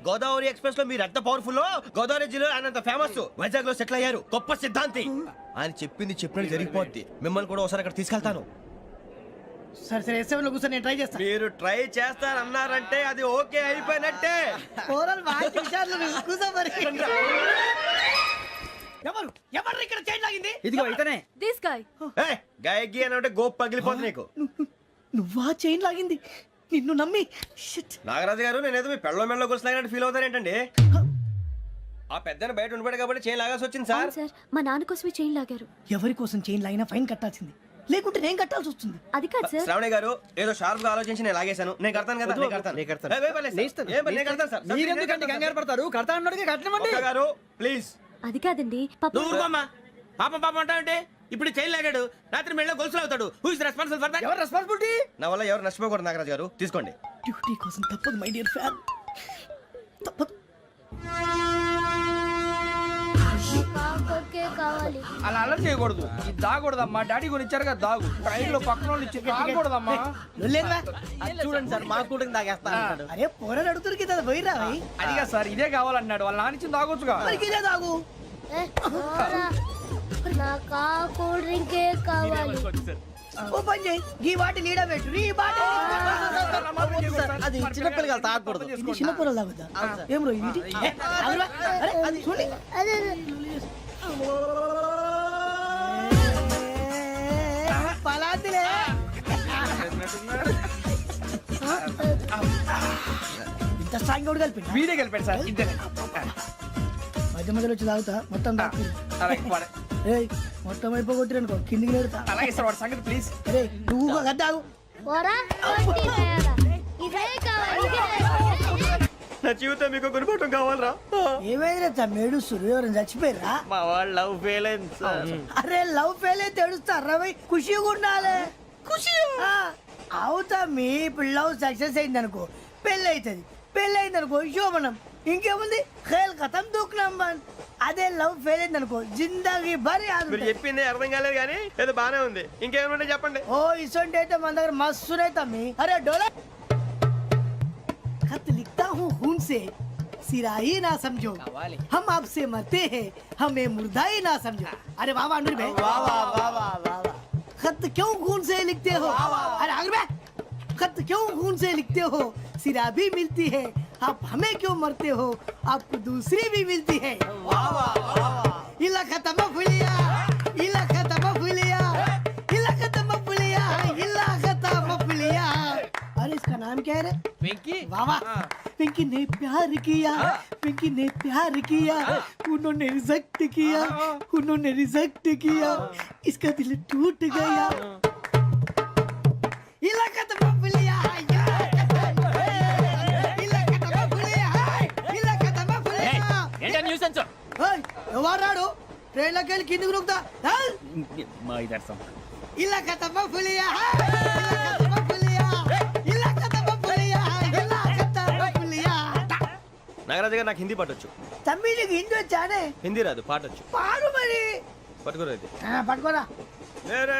గోదావరి ఎక్స్ప్రెస్ లో మీరు ఎంత పవర్ఫుల్ గోదావరి జిల్లా ఆయన ఫేమస్ వైజాగ్ లో సెటిల్ అయ్యారు గొప్ప సిద్ధాంతి ఆయన చెప్పింది చెప్పినట్టు జరిగిపోద్ది మిమ్మల్ని కూడా ఒకసారి అక్కడ తీసుకెళ్తాను సరే సరే S7 లో కూర్చొని నేను ట్రై చేస్తాను మీరు ట్రై చేస్తారన్నారంటే అది ఓకే అయిపోయినట్టే ఓరల్ బాగా విషయాలు కూర్చో మరి ఎవరు ఎవరు ఇక్కడ చైన్ లాగింది ఇదిగో ఇతనే దిస్ గాయ్ గాయకి అని అంటే గోప్ పగిలిపోతుంది నీకు నువ్వా చైన్ లాగింది నిన్ను నమ్మి షిట్ నాగరాజు గారు నేనేదో మీ పెళ్ళ మెళ్ళ గురిసిలాగినట్టు ఫీల్ అవుతారేంటండి ఆ పెద్దని బయట ఉండిపోయాడు కాబట్టి చైన్ లాగాల్సి వచ్చింది సార్ సార్ మా నాన్న కోసమే చైన్ లాగారు ఎవరి కోసం చైన్ లాగినా ఫైన్ కట్టాల్సింది లేకుంటే నేను కట్టాల్సి వస్తుంది అది కాదు సార్ శ్రావణి గారు ఏదో షార్ప్ గా ఆలోచించి నేను లాగేశాను నేను కడతాను కదా నేను కడతాను నేను కడతాను సార్ మీరెందుకంటే కంగారు పడతారు కడతా అన్నాడుగా కట్టమండి గారు ప్లీజ్ అది కాదండి పాపం పాపం అంటావంటే ఇప్పుడు చైన్ లాగాడు రాత్రి మెళ్ళ గొలుసులు అవుతాడు who is responsible for that ఎవరు రెస్పాన్సిబిలిటీ నా వల్ల ఎవరు నష్టపోకూడదు నాగరాజు గారు తీసుకోండి డ్యూటీ కోసం తప్పదు మై డియర్ ఫ్యాన్ తప్పదు కావాలి అలా అలర్ చేయకూడదు ఇది దాగకూడదమ్మా డాడీ కొని ఇచ్చారు కదా దాగు ట్రైన్ లో పక్కన వాళ్ళు ఇచ్చి దాగకూడదమ్మా చూడండి సార్ మా కూడా తాగేస్తా అరే పోరాడు అడుగుతారు కదా పోయిరా అదిగా సార్ ఇదే కావాలన్నాడు వాళ్ళ నాన్న ఇచ్చింది తాగొచ్చుగా ఇదే తాగు నాకు కూల్ డ్రింకే కావాలి ఓ పని చేయి ఈ బాటి లీడ పెట్టు ఈ బాటి అది చిన్నపిల్లలు తాగకూడదు ఇది చిన్న పొరలు తాగుతా ఏం రో ఇది అరే అది చూడి పలాతిలే ఇంత స్ట్రాంగ్ కూడా కలిపి వీడే గెలిపాడు సార్ ఇద్దరే మధ్య మధ్యలో వచ్చి తాగుతా మొత్తం తాగు ఏయ్ మొత్తం అయిపోగొట్టిరనుకో కిందికి నేడుతా అలాగే సార్ వాడి సంగతి ప్లీజ్ అరే నువ్వు గద్దాగు నా జీవితం మీకు గురిపటం కావాలరా ఏమైనా తమ్మేడు సూర్యవరం చచ్చిపోయిరా మా వాళ్ళు లవ్ ఫెయిల్ అయింది సార్ అరే లవ్ ఫెయిల్ అయితే ఏడుస్తారా భయ్ ఖుషిగా ఉండాలి ఖుషి అవుతా మీ ఇప్పుడు లవ్ సక్సెస్ అయింది అనుకో పెళ్ళి అవుతుంది పెళ్ళి అయింది అనుకో శోభనం ఇంకేముంది ఖేల్ కథం దూకునాం బన్ అదే లవ్ ఫెయిల్ అయింది అనుకో జిందగీ భారీ మీరు చెప్పింది అర్థం కాలేదు కానీ ఏదో బానే ఉంది ఇంకేమైనా చెప్పండి ఓ ఇసొంటి అయితే మన దగ్గర మస్తునే తమ్మి అరే డోలా खत लिखता हूँ खून से सिरा ही ना समझो हम आपसे मरते हैं हमें मुर्दा ही ना समझो अरे वाह वाह भाई वाह वाह वाह वाह वाह खत क्यों खून से लिखते हो अरे आगे भाई खत क्यों खून से लिखते हो सिरा भी मिलती है आप हमें क्यों मरते हो आपको दूसरी भी मिलती है वाह वाह वाह इला खत्म फुलिया इला खत्म फुलिया इला खत्म फुलिया इला खत्म फुलिया अरे इसका नाम क्या है रे వెంకీ वाह वाह पिंकी ने प्यार किया पिंकी ने प्यार किया उन्होंने रिजेक्ट किया उन्होंने रिजेक्ट किया इसका दिल टूट गया इलाका तो बबलिया इलाका तो बबलिया ఏంటా న్యూసెన్స్ ఎవరు రాడు ట్రైన్ లోకి వెళ్ళి కిందికి నొక్కుతా మా ఇదర్సం ఇలాకా तो बबलिया इलाका तो बबलिया इलाका तो बबलिया इलाका तो बबलिया నాగరాజు గారు నాకు హిందీ పాటొచ్చు తమ్మి నీకు హిందీ వచ్చానే హిందీ రాదు పాటొచ్చు పాడు మరి పట్టుకోరు అయితే పట్టుకోరా मेरे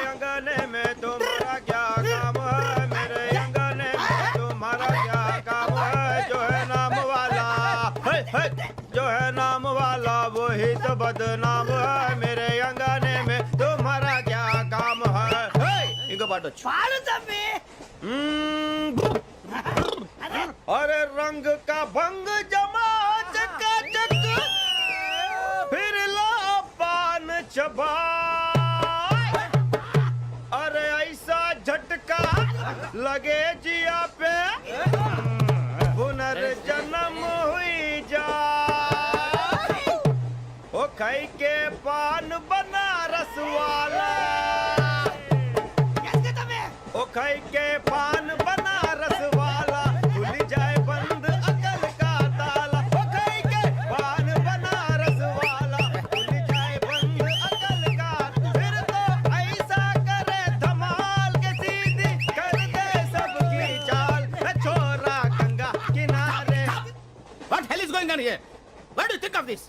अंगने में तुम्हारा क्या काम है मेरे अंगने में तुम्हारा क्या काम है जो है नाम वाला जो है नाम वाला वही तो बदनाम है मेरे अंगने में तुम्हारा क्या काम है इनको पाटो पाड़ो तम्मी अरे रंग का भंग जमा चकाचक फिर ला पान चबा अरे ऐसा झटका लगे जिया पे पुनर्जन्म हुई जा ओ खाई के पान बनारस वाला ओ खाई के पान बनारस वाला खुल जाए बंद अकल का on here? What do you think of this?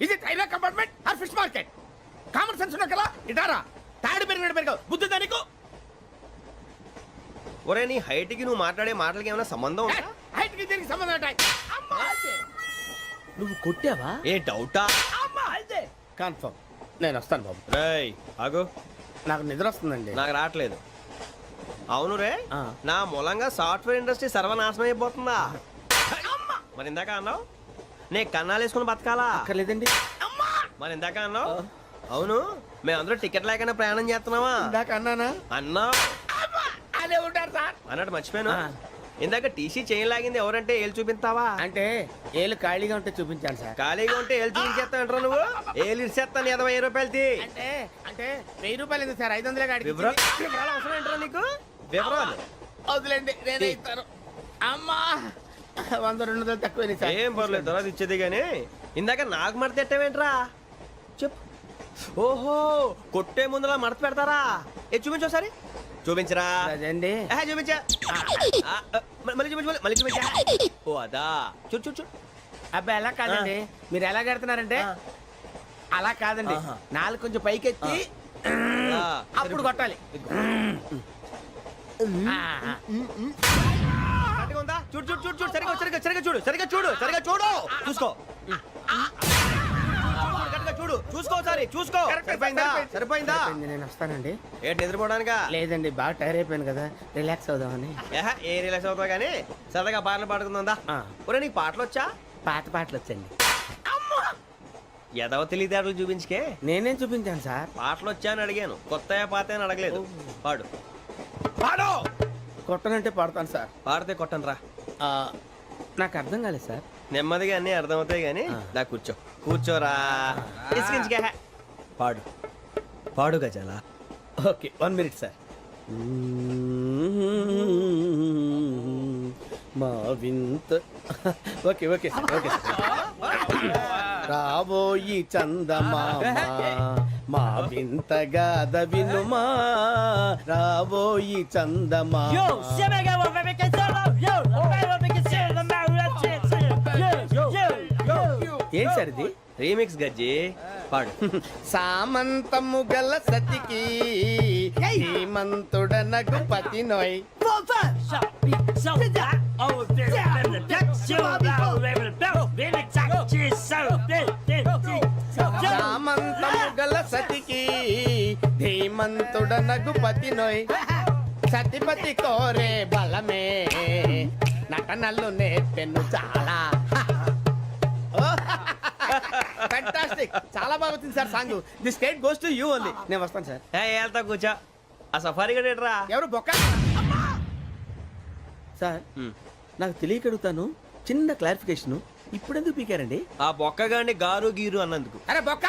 Is it railway compartment or fish market? Common sense ఉన్నా కదా ఇటారా తాడు పెరిగాడు బుద్ధి దానికి ఒరే నీ హైట్ కి నువ్వు మాట్లాడే మాటలకి ఏమైనా సంబంధం ఉందా? హైట్ కి దీనికి సంబంధం ఉంటాయి. నువ్వు కొట్టావా? ఏ డౌటా? కన్ఫర్మ్ నేను వస్తాను బాబు. రేయ్ ఆగు, నాకు నిద్ర వస్తుందండి. నాకు రావట్లేదు. అవును రే, నా మూలంగా సాఫ్ట్వేర్ ఇండస్ట్రీ సర్వనాశనం అయిపోతుందా? మరి ఇందాక అన్నావు నే కన్నాలు వేసుకుని బతకాలా? అక్కర్లేదండి. మరి ఇందాక అన్నావు అవును మేమందరూ టికెట్ లేకుండా ప్రయాణం చేస్తున్నావా? ఇందాక అన్నానా? అన్నావు అదే ఉంటారు సార్ అన్నట్టు మర్చిపోయాను. ఇందాక టీసీ చేయి లాగింది ఎవరంటే ఏళ్ళు చూపిస్తావా? అంటే ఏళ్ళు ఖాళీగా ఉంటే చూపించాను సార్. ఖాళీగా ఉంటే ఏళ్ళు చూపించేస్తావు నువ్వు? ఏళ్ళు ఇచ్చేస్తాను 20 రూపాయలది. అంటే అంటే 1000 రూపాయలు ఎందుకు సార్? 500 కాడికి వివరాలు అవసరం ఏంట్రా నీకు? వివరాలు వదిలేండి, నేనే ఇస్తాను. అమ్మా 100 200 తక్కువ సార్. ఏం పర్లేదు తర్వాత ఇచ్చేది గానీ ఇందాక నాకు మడత ఎట్టవేంట్రా చెప్పు. ఓహో కొట్టే ముందులా మడత పెడతారా? ఏ చూపించు ఒకసారి. చూపించరా? అదండి చూపించా. మళ్ళీ చూపించు, మళ్ళీ చూపించా. ఓ అదా చూడు చూడు చూడు. అబ్బాయి ఎలా కాదండి, మీరు ఎలా కడుతున్నారంటే అలా కాదండి, నాలుగు కొంచెం పైకెత్తి అప్పుడు కొట్టాలి. కరెక్ట్గా ఉందా? చూడు చూడు చూడు చూడు సరిగా సరిగా సరిగా చూడు సరిగా చూడు సరిగా చూడు చూసుకో. చూడు చూసుకో ఒకసారి చూసుకో. సరిపోయిందా? సరిపోయిందా? నేను వస్తానండి. ఏంటి నిద్రపోవడానికా? లేదండి, బాగా టైర్ అయిపోయాను కదా, రిలాక్స్ అవుదామని. ఏ రిలాక్స్ అవుతావు కానీ సరదాగా పాటలు పాడుకుందా? ఒరే నీకు పాటలు వచ్చా? పాత పాటలు వచ్చండి. ఎదవ తెలివితేటలు చూపించుకే. నేనేం చూపించాను సార్? పాటలు వచ్చా అని అడిగాను, కొత్త పాత అని అడగలేదు. పాడు పాడు. కొట్టనంటే పాడతాను సార్. పాడితే కొట్టను రా. నాకు అర్థం కాలేదు సార్. నెమ్మదిగా అన్ని అర్థమవుతాయి కానీ నా కూర్చో. కూర్చోరా. ఇసుకించుకే. పాడు పాడు గజాల. Okay 1 minute sir. మా వింత okay okay sir okay sir. రాబోయి చందమామ మా వింత గాథ వినుమా, రాబోయి చందమామ. ఏం సార్ ఇది? రీమిక్స్ గజ్జి. పాడు. సామంతము గల సతికి హేమంతుడనగు పతి నోయ్. సామంతము గల సతికి ధీమంతుడనగు పతి నోయ్. సతిపతి కోరే బలమే నటనలు నేర్పెను చాలా. ఫ్యాంటాస్టిక్, చాలా బాగా వచ్చింది sir song. The state goes to you only. నేను వస్తాను సార్. వెళ్తా కూర్చో. ఆ సఫారీ గడేట్రా? ఎవరు బొక్క సార్? నాకు తెలియకడుగుతాను, చిన్న క్లారిఫికేషన్. ఇప్పుడు ఎందుకు పీకారండి? ఆ బొక్కగాడిని గారు గీరు అన్నందుకు. అరే బొక్క,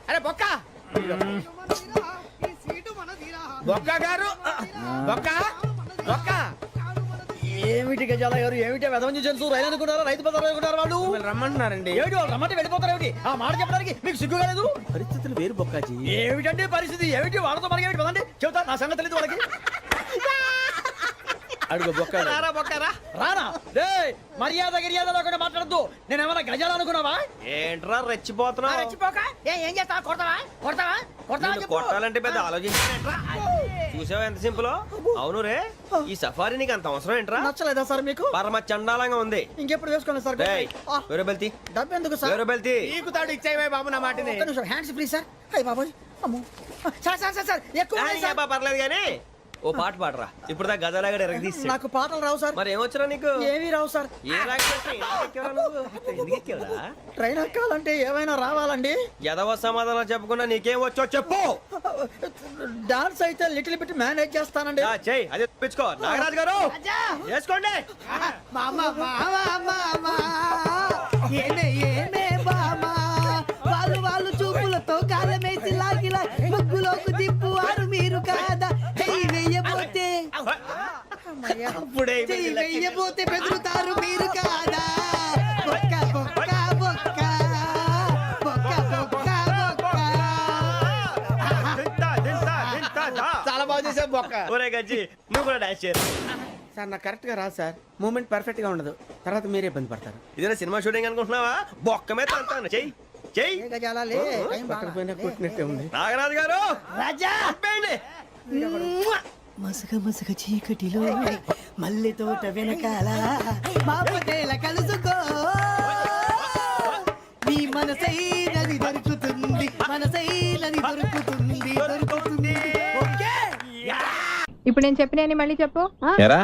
అరే బొక్క, బొక్క గారు, బొక్క బొక్క. ఏమిటి గజాల గారు, ఏమిటి వెదవని జంతువు రైలు అనుకుంటారా, రైతు బజార్ అనుకుంటారా? వాళ్ళు రమ్మంటున్నారండి. ఏమిటి వాళ్ళు రమ్మంటే వెళ్ళిపోతారు? ఏమిటి ఆ మాట చెప్పడానికి మీకు సిగ్గు కాలేదు? పరిస్థితులు వేరు బొక్కాజీ. ఏమిటండి పరిస్థితి? ఏమిటి వాళ్ళతో మనకి ఏమిటి పదండి చెబుతా, నా సంగతి తెలియదు వాళ్ళకి. అడుగు బొక్క. రారా బొక్కరా. రానా రే, మర్యాద గిర్యాద లేకుండా మాట్లాడద్దు. నేనేమన్నా గజాలు అనుకున్నావా? ఏంట్రా రెచ్చిపోతున్నావు? రెచ్చిపోక ఏం చేస్తావా? కొడతావా కొడతావా కొడతావా? నిన్ను కొట్టాలంటే పెద్ద ఆలోచించారా? చూసావా ఎంత సింపుల్. అవును రే, ఈ సఫారీ నీకు అంత అవసరం ఏంట్రా? నచ్చలేదా సార్ మీకు? పరమ చండాలంగా ఉంది. ఇంకెప్పుడు వేసుకోండి సార్. వేరే బెల్తి. డబ్బు ఎందుకు సార్? వేరే బెల్తి. నీకు తాడు ఇచ్చేవే బాబు నా మాటని. Hands free sir. అయ్యి బాబోయ్, అమ్మో సార్ సార్ సార్ సార్ ఎక్కువ ఉన్నాయి సార్. పర్లేదు కానీ ఓ పాట పాడరా. ఇప్పుడు దా గదలాగా ఎరగ తీసి. నాకు పాటలు రావు సార్. మరి ఏమొచ్చరా నీకు? ఏమీ రావు సార్. ఏ రాకెక్కేవరా? ట్రైన్ ఎక్కాలంటే ఏమైనా రావాలండి. ఎదవ సమాధానం చెప్పకుండా నీకేం వచ్చో చెప్పు. డాన్స్ అయితే లిటిల్ బిట్ మేనేజ్ చేస్తానండి. చెయ్యి, అదే తెప్పించుకో. నాగరాజు గారు చేసుకోండి. ఏమే ఏమే బామా, వాళ్ళు వాళ్ళు చూపులతో కాలమేసి లాగిలా ముగ్గులోకి తిప్పువారు మీరు కాదా? చెయ్యి వెయ్యబోతే చెయ్యి వెయ్యబోతే బెదురుతారు మీరు కాదా? బొక్క బొక్క బొక్క బొక్క బొక్క బొక్క. చాలా బాగా చేసావు బొక్క. ఒరే గజ్జి నువ్వు కూడా డాన్స్ చేయరు. సార్ నాకు కరెక్ట్ గా రాదు సార్. మూమెంట్ పర్ఫెక్ట్ గా ఉండదు, తర్వాత మీరే ఇబ్బంది పడతారు. ఇదేనా సినిమా షూటింగ్ అనుకుంటున్నావా? బొక్క మీద అంటాను. చెయ్యి చెయ్యి. పక్కన పోయినా కొట్టినట్టే ఉంది. నాగరాజు గారు రాజా ఆపేయండి. మసక మసక చీకటిలో మల్లె తోట వెనకాల బాపతేల కలుసుకో నీ మనసైనది దొరుకుతుంది, మనసైనది దొరుకుతుంది, దొరుకుతుంది. ఓకే ఇప్పుడు నేను చెప్పిన మళ్ళీ చెప్పు. ఎరా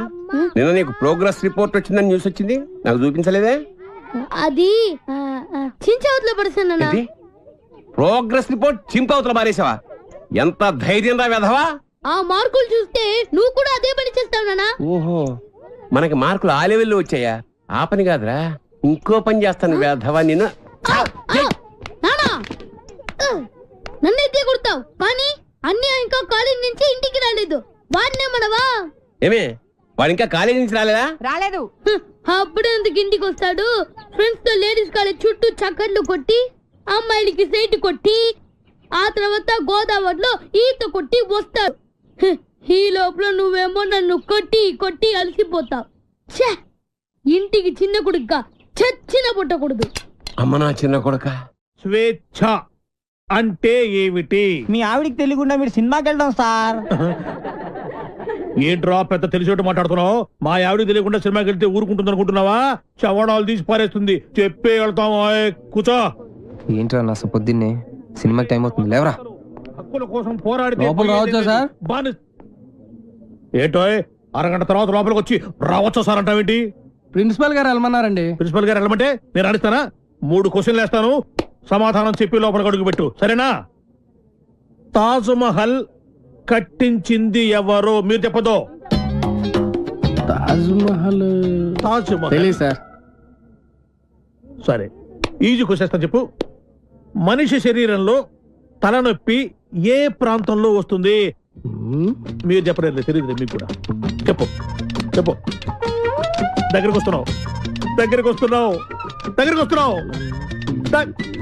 నిన్న నీకు ప్రోగ్రెస్ రిపోర్ట్ వచ్చిందని న్యూస్ వచ్చింది, నాకు చూపించలేదే? అది చించవతలో పడుతున్నా. ప్రోగ్రెస్ రిపోర్ట్ చింపవతల మారేసావా? ఎంత ధైర్యం రా వెధవా! ఆ మార్కులు చూస్తే నువ్వు కూడా అదే పని చేస్తావు నానా. ఓహో, మనకి మార్కులు ఆ లెవెల్లో వచ్చాయా? ఆ పని కాదురా, ఇంకో పని చేస్తాను వెధవా నిన్ను. నానా నన్నైతే కొడతావు, కానీ అన్నీ ఇంకా కాలేజ్ నుంచి ఇంటికి రాలేదు. వాడినే మనవా? ఏమే వాడు ఇంకా కాలేజీ నుంచి రాలేదా? రాలేదు. అప్పుడే ఎందుకు ఇంటికి వస్తాడు? ఫ్రెండ్స్ తో లేడీస్ కాలేజ్ చుట్టూ చక్కర్లు కొట్టి, అమ్మాయిలకి సైట్ కొట్టి, ఆ తర్వాత గోదావరిలో ఈత కొట్టి వస్తాడు. ఈ లోపల నువ్వేమో నన్ను కొట్టి కొట్టి అలసిపోతావు. ఛే, ఇంటికి చిన్న కొడుగ్గా చచ్చిన పుట్టకూడదు. అమ్మ నా చిన్న కొడుక. స్వేచ్ఛ అంటే ఏమిటి? మీ ఆవిడికి తెలియకుండా మీరు సినిమాకి వెళ్దాం సార్. ఏంట్రా పెద్ద తెలిసేట్టు మాట్లాడుతున్నావు? మా ఆవిడకి తెలియకుండా సినిమాకి వెళ్తే ఊరుకుంటుంది అనుకుంటున్నావా? చవడాలు తీసి పారేస్తుంది. చెప్పే వెళ్తాం. కూర్చో. ఏంట్రా నా పొద్దున్నే సినిమాకి టైం అవుతుంది, లేవరా. హక్కుల కోసం పోరాడితే లోపల రావచ్చా సార్? ఏంటో అరగంట తర్వాత లోపలికి వచ్చి రావచ్చా సార్ అంటావేంటి? ప్రిన్సిపల్ గారు వెళ్ళమన్నారండి. ప్రిన్సిపల్ గారు వెళ్ళమంటే నేను అడిస్తానా? 3 క్వశ్చన్లు వేస్తాను, సమాధానం చెప్పి లోపలికి అడుగు పెట్టు, సరేనా? తాజ్ మహల్ కట్టించింది ఎవరు? మీరు చెప్పదు. తాజ్ మహల్ తెలియదు సార్. సరే, ఈజీ క్వశ్చన్ చెప్పు. మనిషి శరీరంలో తలనొప్పి ఏ ప్రాంతంలో వస్తుంది? మీరు చెప్పలేదు, తెలియదు మీకు కూడా. చెప్పు చెప్పు. దగ్గరకు వస్తున్నావు, దగ్గరకు వస్తున్నావు, దగ్గరకు వస్తున్నావు,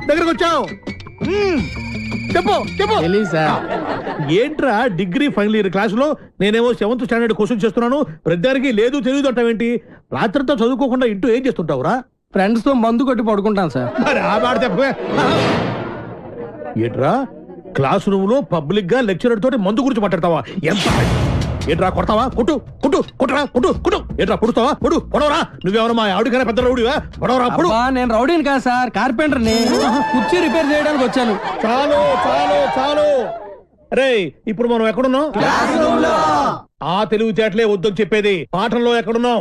దగ్గరకు వచ్చావు. చెప్పు చెప్పు. తెలియదు సార్. ఏంట్రా డిగ్రీ ఫైనల్ ఇయర్ క్లాసులో నేనేమో 7th స్టాండర్డ్ క్వశ్చన్ చేస్తున్నాను, ప్రతిదానికి లేదు తెలియదు అంటావేంటి? రాత్రంతా చదువుకోకుండా ఇంటూ ఏం చేస్తుంటావురా? ఫ్రెండ్స్ తో మందు కొట్టి పడుకుంటాను సార్. మరి ఆ మాట చెప్పే. ఏంట్రా క్లాస్ రూమ్ లో పబ్లిక్ గా లెక్చరర్ తోటి మందు గురించి మాట్లాడతావా? ఎంత ఏంట్రా కొడతావా? కొట్టు కొట్టు కొట్టరా కొట్టు కొట్టు. ఏంట్రా పొడుస్తావా? పొడు పొడవరా. నువ్వెవరు మా ఆవిడకైనా పెద్ద రౌడివా? పొడవరా పొడు. నేను రౌడీని కాదు సార్, కార్పెంటర్ ని. కుర్చీ రిపేర్ చేయడానికి వచ్చాను. చాలు చాలు చాలు. అరే ఇప్పుడు మనం ఎక్కడున్నాం? ఆ తెలివితేటలే వద్దని చెప్పేది. పాఠంలో ఎక్కడున్నాం?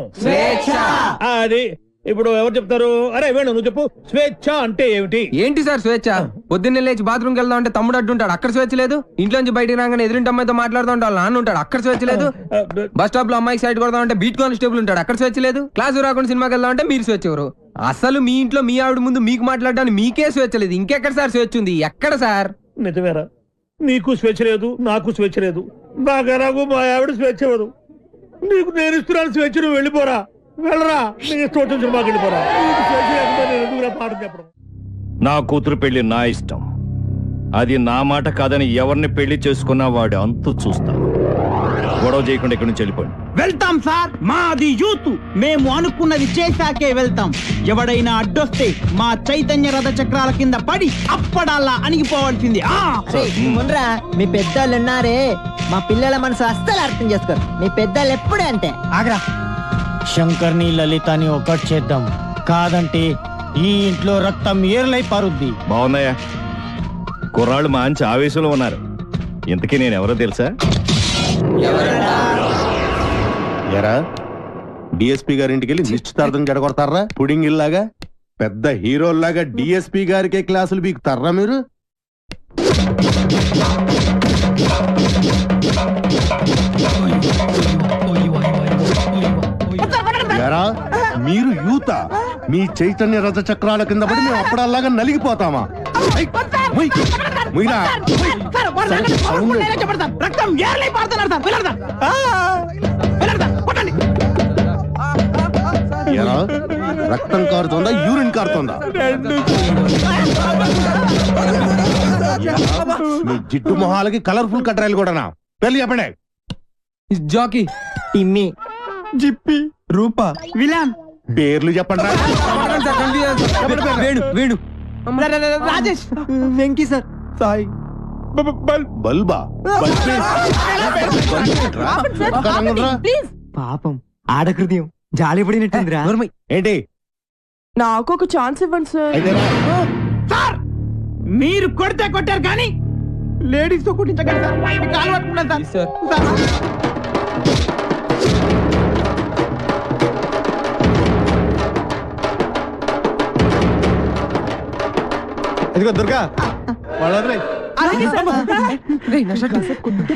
అది ఇప్పుడు ఎవరు చెప్తారు? అరే వేణు నువ్వు చెప్పు. స్వేచ్ఛ అంటే ఏమిటి? ఏంటి సార్ స్వేచ్ఛ? పొద్దున్నే లేచి బాత్రూమ్కి వెళ్దాం అంటే తమ్ముడు అడ్డుంటాడు, అక్కడ స్వేచ్ఛ లేదు. ఇంట్లోంచి బయటికి రాగానే ఎదురింటి అమ్మాయితో మాట్లాడుతూ ఉంటాడు, నాన్న ఉంటాడు, అక్కడ స్వేచ్ఛ లేదు. బస్ స్టాప్ లో అమ్మాయికి సైడ్ కొడదాం అంటే బీట్ కానిస్టేబుల్ ఉంటాడు, అక్కడ స్వేచ్ఛ లేదు. క్లాసు రాకుండా సినిమాకి వెళ్దాం అంటే మీరు స్వేచ్ఛ ఎవరు? అసలు మీ ఇంట్లో మీ ఆవిడ ముందు మీకు మాట్లాడడానికి మీకే స్వేచ్ఛ లేదు, ఇంకెక్కడ సార్ స్వేచ్ఛ ఉంది? ఎక్కడ సార్? నిజమేరా, నీకు స్వేచ్ఛ లేదు, నాకు స్వేచ్ఛ లేదు. నాకు మా ఆవిడ స్వేచ్ఛ ఇవ్వదు. నీకు నేను ఇస్తున్నాను స్వేచ్ఛ, నువ్వు వెళ్ళిపోరా. వెళ్ళరా, నీ ఇష్టం వచ్చిన సినిమాకి వెళ్ళిపోరా. పాఠం చెప్పడం. నా కూతురు పెళ్లి నా ఇష్టం, అది నా మాట కాదని ఎవరిని పెళ్లి చేసుకున్నా వాడు అంతు చూస్తాను. గొడవ చేయకుండా ఇక్కడి నుంచి వెళ్ళిపోండి. వెళ్తాం సార్, మాది యూత్, మేము అనుకున్నది చేశాకే వెళ్తాం. ఎవడైనా అడ్డొస్తే మా చైతన్య రథ చక్రాల కింద పడి అప్పడాలా అణిగిపోవాల్సింది. మీ పెద్దోళ్ళు ఉన్నారే, మా పిల్లల మనసు అస్సలు అర్థం చేసుకోరు. మీ పెద్దోళ్ళు ఎప్పుడే అంతే. ఆగ్రా, శంకర్ని లలితని ఒకటి చేద్దాం, కాదంటే ఈ ఇంట్లో రక్తం ఏర్లై పారుద్ది. బాగున్నాయా? కుర్రాళ్ళు మంచి ఆవేశంలో ఉన్నారు. ఇంతకీ నేను ఎవరో తెలుసా? ఎరా డిఎస్పీ గారింటికి వెళ్ళి నిశ్చితార్థం జడగొడతారా? పుడింగ్ ఇల్లాగా పెద్ద హీరోల్లాగా డిఎస్పీ గారికే క్లాసులు బీకుతారా మీరు? ఎరా మీరు యూత, మీ చైతన్య రథ చక్రాల కింద పడి మేము అప్పుడల్లాగా నలిగిపోతామా? రక్తం ఏర్లై పారుతున్నారు సార్. ఎరా రక్తం కారుతోందా, యూరిన్ కారుతోందా? మీ జిడ్డు మొహాలకి కలర్ఫుల్ కట్రాయలు కూడానా? పెళ్లి చెప్పండి. జాకీ టిమ్మి జిప్పి రూపా విలాన్ పేర్లు చెప్పండి వేణు వేణు రాజేష్ వెంకీ సార్ సాయి బల్బా పాపం ఆడ హృదయం జాలి పడినట్టుందిరా ఏంటి నాకు ఒక ఛాన్స్ ఇవ్వండి సార్. మీరు కొడితే కొట్టారు కానీ లేడీస్ తో కొట్టించగలరు సార్. మీకు కాలు పట్టుకున్నాను సార్. ఇదిగో దుర్గా వాళ్ళ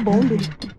బాగుంది